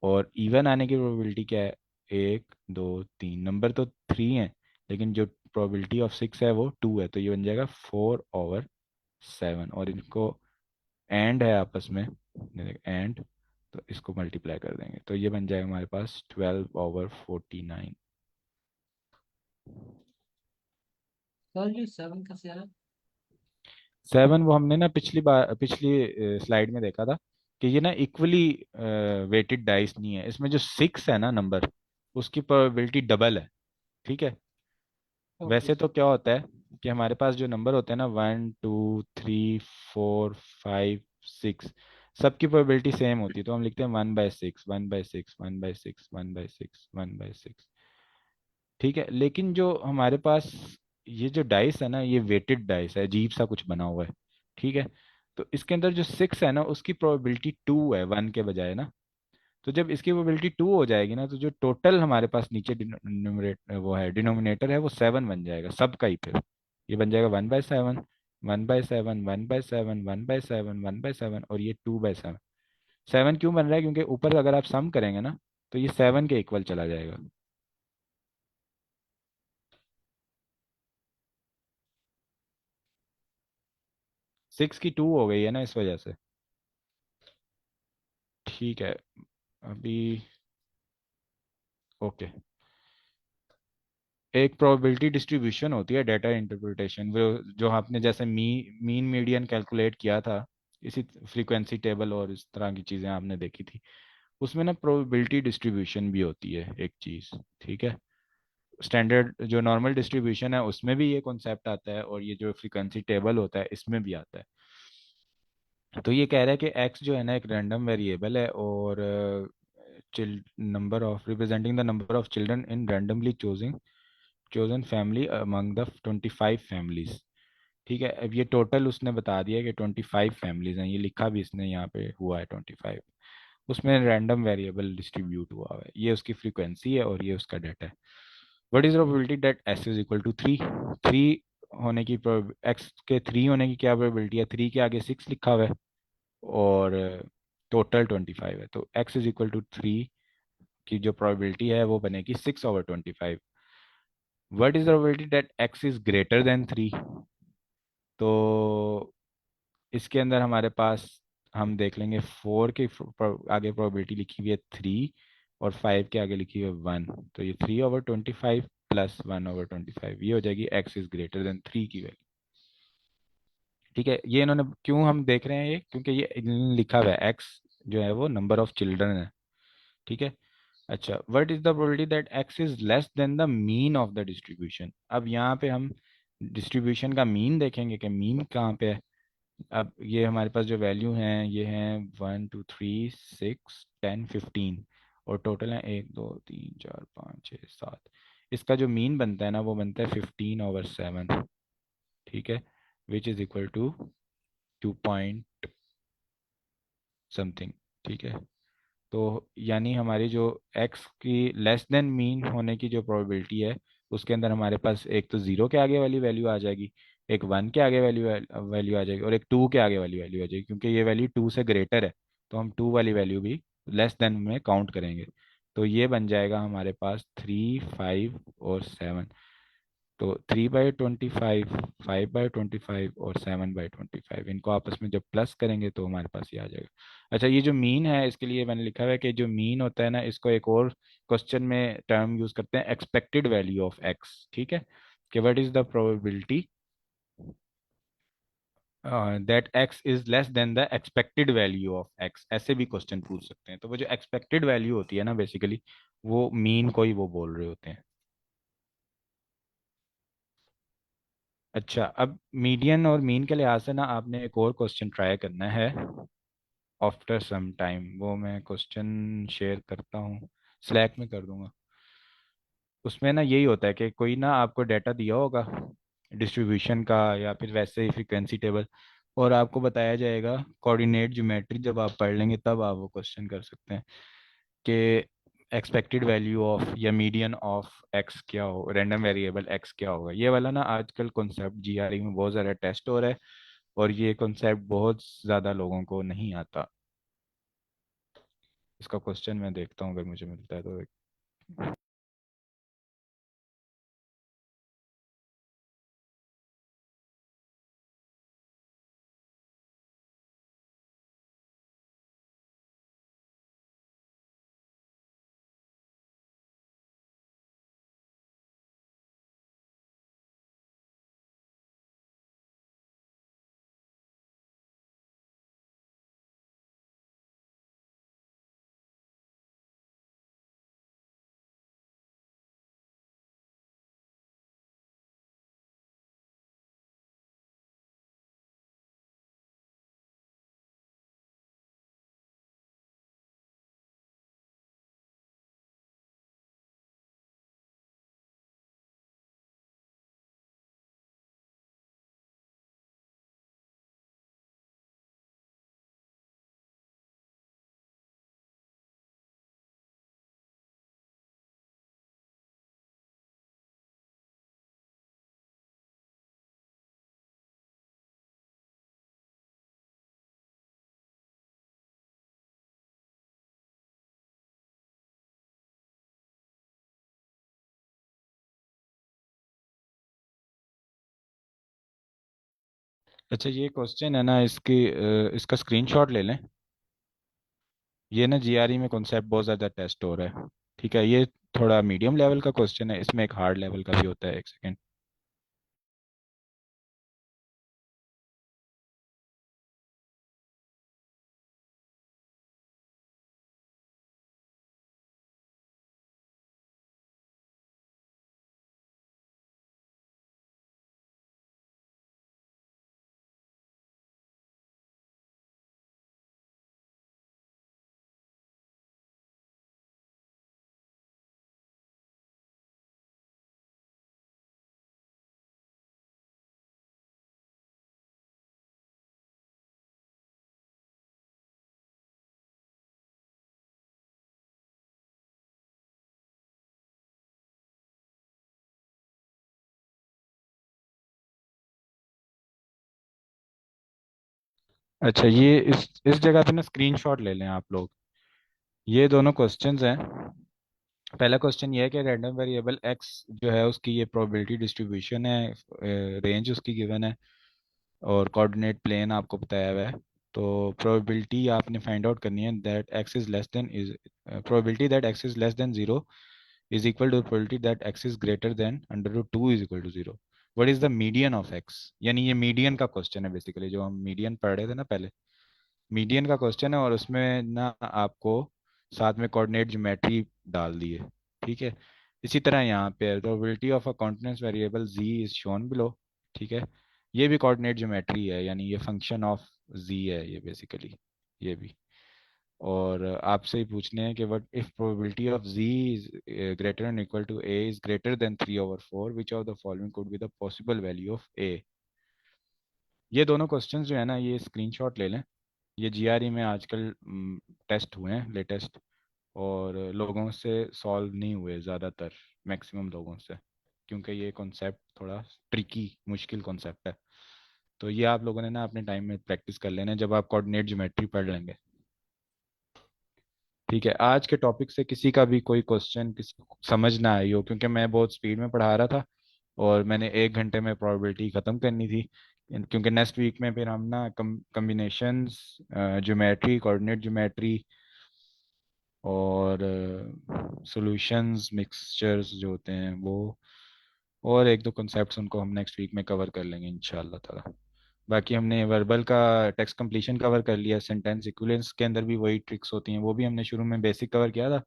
और इवन आने की प्रोबेबिलिटी क्या है? 1 2 3, नंबर तो 3 है लेकिन जो प्रोबेबिलिटी ऑफ 6 है वो 2 है, तो ये बन जाएगा 4/7। और इनको एंड है आपस में, एंड, तो इसको मल्टीप्लाई कर देंगे तो ये बन जाएगा हमारे पास 12/49। सर ये 7 का से आ रहा है। 7 वो हमने ना पिछली स्लाइड में देखा था कि ये ना इक्वली वेटेड डाइस नहीं है। इसमें जो 6 है ना नंबर, उसकी प्रोबेबिलिटी डबल है, ठीक है। ओके वैसे सर। तो क्या होता है कि हमारे पास जो नंबर होते हैं ना 1 2 3 4 5 6, सबकी प्रोबेबिलिटी सेम होती है, तो हम लिखते हैं 1/6 1/6 1/6 1/6 1/6, ठीक है। लेकिन जो हमारे पास ये जो डाइस है ना, ये वेटेड डाइस है, अजीब सा कुछ बना हुआ है, ठीक है। तो इसके अंदर जो 6 है ना उसकी प्रोबेबिलिटी 2 है 1 के बजाय ना। तो जब इसकी प्रोबेबिलिटी 2 हो जाएगी ना तो जो टोटल हमारे पास नीचे डिनोमिनेटर है वो 7 बन जाएगा सबका ही। फिर ये बन जाएगा 1/7 1/7 1/7 1/7 1/7, और ये 2/7। 7 क्यों बन रहा है? क्योंकि ऊपर अगर आप सम करेंगे ना तो ये 7 के इक्वल चला जाएगा। 6 की 2 हो गई है ना इस वजह से। ठीक है, अभी ओके। एक प्रोबेबिलिटी डिस्ट्रीब्यूशन होती है डेटा इंटरप्रिटेशन, वो जो आपने जैसे मीन मीडियन कैलकुलेट किया था, इसी फ्रीक्वेंसी टेबल और इस तरह की चीज़ें आपने देखी थी, उसमें ना प्रोबेबिलिटी डिस्ट्रीब्यूशन भी होती है एक चीज़। ठीक है, स्टैंडर्ड जो नॉर्मल डिस्ट्रीब्यूशन है उसमें भी ये कॉन्सेप्ट आता है, और ये जो फ्रीक्वेंसी टेबल होता है इसमें भी आता है। तो ये कह रहा है कि एक्स जो है ना एक रैंडम वेरिएबल है, और number of representing the number of children in randomly chosen family among the 25 families. ठीक है, अब ये टोटल उसने बता दिया कि 25 फैमिलीज हैं, ये लिखा भी इसने यहाँ पे हुआ है 25। उसमें रैंडम वेरिएबल डिस्ट्रीब्यूट हुआ हुआ है, ये उसकी फ्रीक्वेंसी है और ये उसका डाटा है। What is the probability that X is equal to 3? 3 होने की एक्स के 3 होने की क्या प्रोबेबिलिटी है? 3 के आगे 6 लिखा हुआ है और टोटल 25 है, तो एक्स इज इक्वल टू 3 की जो प्रोबेबिलिटी है वो बनेगी 6/25। What is the probability that X is greater then 3? तो इसके अंदर हमारे पास हम देख लेंगे 4 के आगे प्रोबेबिलिटी लिखी हुई है 3, और 5 के आगे लिखी हुई है 1, तो ये 3/25 प्लस 1/25, ये हो जाएगी एक्स इज ग्रेटर देन 3 की वैल्यू। ठीक है, ये इन्होंने क्यों हम देख रहे हैं ये, क्योंकि ये इन्होंने लिखा हुआ है एक्स जो है वो नंबर ऑफ चिल्ड्रन है। ठीक है, अच्छा, what is the probability that X is less then the mean of the distribution? अब यहाँ पे हम डिस्ट्रीब्यूशन का मीन देखेंगे कि मीन कहाँ पे है। अब ये हमारे पास जो वैल्यू हैं ये हैं 1 2 3 6 10 15, और टोटल है 1 2 3 4 5 6 7। इसका जो मीन बनता है ना वो बनता है 15/7। ठीक है, which is equal to 2 point something. ठीक है, तो यानी हमारी जो x की लेस देन मीन होने की जो प्रोबेबिलिटी है, उसके अंदर हमारे पास एक तो 0 के आगे वाली वैल्यू आ जाएगी, एक 1 के आगे वैल्यू वैल्यू आ जाएगी, और एक 2 के आगे वाली वैल्यू आ जाएगी, क्योंकि ये वैल्यू 2 से ग्रेटर है तो हम 2 वाली वैल्यू भी लेस देन में काउंट करेंगे। तो ये बन जाएगा हमारे पास 3 5 और 7। तो 3/25, 5/25 और 7/25, इनको आपस में जब प्लस करेंगे तो हमारे पास ये आ जाएगा। अच्छा, ये जो मीन है इसके लिए मैंने लिखा हुआ है कि जो मीन होता है ना, इसको एक और क्वेश्चन में टर्म यूज करते हैं, एक्सपेक्टेड वैल्यू ऑफ एक्स। ठीक है, कि what is the probability that X is less then the expected value of x, ऐसे भी क्वेश्चन पूछ सकते हैं। तो वो जो एक्सपेक्टेड वैल्यू होती है ना बेसिकली, वो मीन को ही वो बोल रहे होते हैं। अच्छा, अब मीडियन और मीन के लिहाज से ना आपने एक और क्वेश्चन ट्राई करना है आफ्टर सम टाइम, वो मैं क्वेश्चन शेयर करता हूँ, स्लैक में कर दूंगा। उसमें ना यही होता है कि कोई ना आपको डाटा दिया होगा डिस्ट्रीब्यूशन का या फिर वैसे ही फ्रीक्वेंसी टेबल, और आपको बताया जाएगा कोऑर्डिनेट ज्योमेट्री, जब आप पढ़ लेंगे तब आप वो क्वेश्चन कर सकते हैं कि एक्सपेक्टेड वैल्यू ऑफ या मीडियन ऑफ एक्स क्या हो, रैंडम वेरिएबल एक्स क्या होगा। ये वाला ना आजकल कॉन्सेप्ट जीआरई में बहुत ज़्यादा टेस्ट हो रहा है, और ये कॉन्सेप्ट बहुत ज़्यादा लोगों को नहीं आता। इसका क्वेश्चन मैं देखता हूँ अगर मुझे मिलता है तो। अच्छा, ये क्वेश्चन है ना, इसका स्क्रीनशॉट ले लें। ये ना जीआरई में कॉन्सेप्ट बहुत ज़्यादा टेस्ट हो रहा है। ठीक है, ये थोड़ा मीडियम लेवल का क्वेश्चन है, इसमें एक हार्ड लेवल का भी होता है। एक सेकेंड। अच्छा, ये इस जगह पे ना स्क्रीनशॉट ले लें आप लोग। ये दोनों क्वेश्चंस हैं। पहला क्वेश्चन ये है कि रैंडम वेरिएबल एक्स जो है उसकी ये प्रोबेबिलिटी डिस्ट्रीब्यूशन है, रेंज उसकी गिवन है, और कोऑर्डिनेट प्लेन आपको बताया हुआ है। तो प्रोबेबिलिटी आपने फाइंड आउट करनी है that X is less than is probability that X is less than zero is equal to probability that X is greater than under root two is equal to zero. What is the median of X? यानी ये median का question है basically, जो हम median पढ़ रहे थे ना पहले। मीडियन का क्वेश्चन है, और उसमें ना आपको साथ में कोऑर्डिनेट ज्योमेट्री डाल दी है। ठीक है। इसी तरह यहाँ पे probability of a continence variable z is shown below. ठीक है। ये भी कोऑर्डिनेट ज्योमेट्री है, यानी ये फंक्शन ऑफ z है ये बेसिकली, ये भी। और आपसे ही पूछने हैं कि what if probability of z is greater and equal to a is greater than 3/4, which of the following could be the possible value of a? ये दोनों क्वेश्चंस जो है ना, ये स्क्रीनशॉट ले लें। ये जीआरई में आजकल टेस्ट हुए हैं लेटेस्ट, और लोगों से सॉल्व नहीं हुए ज़्यादातर, मैक्सिमम लोगों से, क्योंकि ये कॉन्सेप्ट थोड़ा ट्रिकी मुश्किल कॉन्सेप्ट है। तो ये आप लोगों ने ना अपने टाइम में प्रैक्टिस कर लेना है जब आप कोऑर्डिनेट ज्योमेट्री पढ़ लेंगे। ठीक है। आज के टॉपिक से किसी का भी कोई क्वेश्चन किसी को समझ ना आई हो, क्योंकि मैं बहुत स्पीड में पढ़ा रहा था और मैंने 1 घंटे में प्रोबेबिलिटी ख़त्म करनी थी। क्योंकि नेक्स्ट वीक में फिर हम ना कम्बिनेशंस, ज्योमेट्री, कोऑर्डिनेट ज्योमेट्री, और सॉल्यूशंस, मिक्सचर्स जो होते हैं वो, और एक दो कॉन्सेप्ट्स, उनको हम नेक्स्ट वीक में कवर कर लेंगे इंशाल्लाह ताला। बाकी हमने वर्बल का टेक्स्ट कंप्लीशन कवर कर लिया। सेंटेंस इक्विवेलेंस के अंदर भी वही ट्रिक्स होती हैं, वो भी हमने शुरू में बेसिक कवर किया था।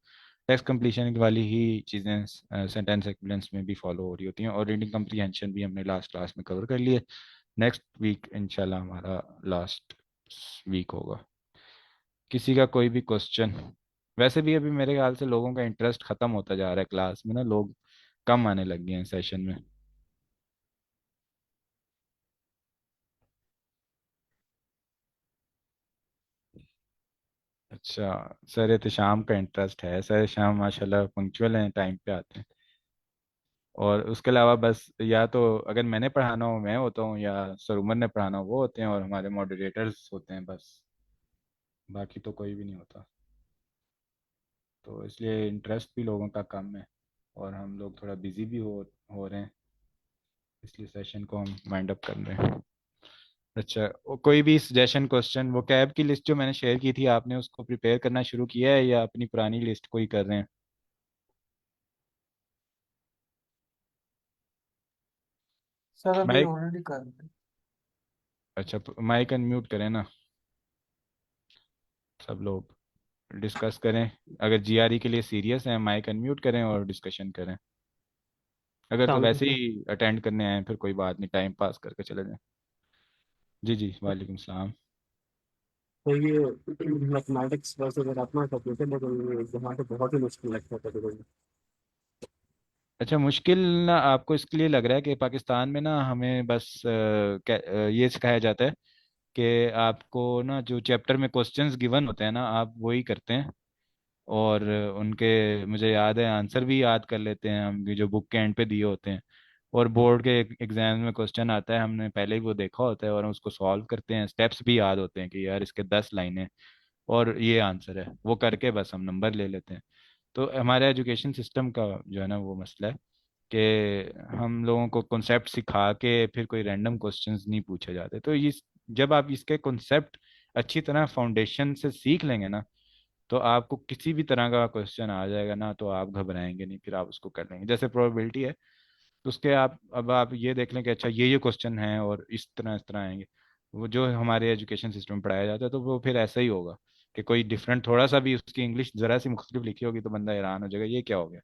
टेक्स्ट कंप्लीशन वाली ही चीज़ें सेंटेंस इक्विवेलेंस में भी फॉलो हो रही होती हैं, और रीडिंग कम्प्रीहेंशन भी हमने लास्ट क्लास में कवर कर लिए। नेक्स्ट वीक इंशाल्लाह हमारा लास्ट वीक होगा। किसी का कोई भी क्वेश्चन? वैसे भी अभी मेरे ख्याल से लोगों का इंटरेस्ट खत्म होता जा रहा है क्लास में ना, लोग कम आने लग गए हैं सेशन में। अच्छा, सर एहतशाम का इंटरेस्ट है। सर शाम माशाल्लाह पंक्चुअल हैं, टाइम पे आते हैं। और उसके अलावा बस या तो अगर मैंने पढ़ाना हो मैं होता हूँ, या सर उमर ने पढ़ाना हो वो होते हैं, और हमारे मॉडरेटर्स होते हैं बस। बाकी तो कोई भी नहीं होता। तो इसलिए इंटरेस्ट भी लोगों का कम है, और हम लोग थोड़ा बिजी भी हो रहे हैं, इसलिए सेशन को हम वाइंड अप कर रहे हैं। अच्छा, कोई भी सजेशन क्वेश्चन? वो कैब की लिस्ट जो मैंने शेयर की थी, आपने उसको प्रिपेयर करना शुरू किया है या अपनी पुरानी लिस्ट को ही कर रहे हैं? सर अभी माइक, ऑलरेडी कर रहे हैं। अच्छा, माइक अनम्यूट करें ना सब लोग, डिस्कस करें। अगर जीआरई के लिए सीरियस हैं, माइक अनम्यूट करें और डिस्कशन करें। अगर तो सलामकुम वैसे सर। ही अटेंड करने आए हैं, फिर कोई बात नहीं, टाइम पास करके चले जाएं। जी जी, वालेकुम सलाम। तो ये मैथमेटिक्स वैसे अगर अपना टॉपिक है, लेकिन ये यहाँ पे बहुत ही मुश्किल लगता है कभी कभी। अच्छा, मुश्किल ना आपको इसके लिए लग रहा है कि पाकिस्तान में ना हमें बस ये सिखाया जाता है कि आपको ना जो चैप्टर में क्वेश्चंस गिवन होते हैं ना, आप वही करते हैं, और उनके मुझे याद है आंसर भी याद कर लेते हैं हम, जो बुक के एंड पे दिए होते हैं। और बोर्ड के एग्जाम में क्वेश्चन आता है, हमने पहले ही वो देखा होता है, और हम उसको सॉल्व करते हैं। स्टेप्स भी याद होते हैं कि यार इसके 10 लाइनें और ये आंसर है, वो करके बस हम नंबर ले लेते हैं। तो हमारे एजुकेशन सिस्टम का जो है ना वो मसला है। कि हम लोगों को कॉन्सेप्ट सिखा के फिर कोई रैंडम क्वेश्चंस नहीं पूछे जाते। तो इस जब आप इसके कॉन्सेप्ट अच्छी तरह फाउंडेशन से सीख लेंगे ना, तो आपको किसी भी तरह का क्वेश्चन आ जाएगा ना, तो आप घबराएंगे नहीं, फिर आप उसको कर लेंगे। जैसे प्रोबेबिलिटी है, तो उसके आप ये देख लें कि अच्छा ये क्वेश्चन है और इस तरह आएंगे। वो जो हमारे एजुकेशन सिस्टम में पढ़ाया जाता है, तो वो फिर ऐसा ही होगा कि कोई डिफरेंट थोड़ा सा भी उसकी इंग्लिश ज़रा सी मुख्तलिफ लिखी होगी तो बंदा हैरान हो जाएगा ये क्या हो गया।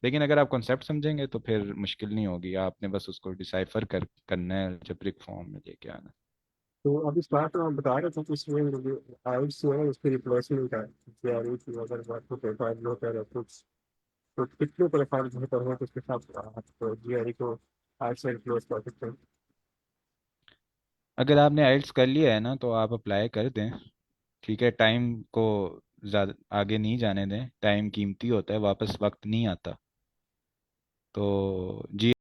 लेकिन अगर आप कॉन्सेप्ट समझेंगे तो फिर मुश्किल नहीं होगी, आपने बस उसको डिसाइफर करना है, अलजेब्रिक फॉर्म में लेके आना। तो अब इस बात में आप बता रहे थे कि इसमें आइल्स जो है उसकी रिप्लेसमेंट है, जेआरई की अगर बात को प्रोफाइल बेहतर है कुछ, तो कितने प्रोफाइल बेहतर है तो उसके साथ आप जेआरई को आइल्स से रिप्लेस कर सकते हैं। अगर आपने आइल्स कर लिया है ना, तो आप अप्लाई कर दें। ठीक है, टाइम को ज़्यादा आगे नहीं जाने दें, टाइम कीमती होता है, वापस वक्त नहीं आता। तो जी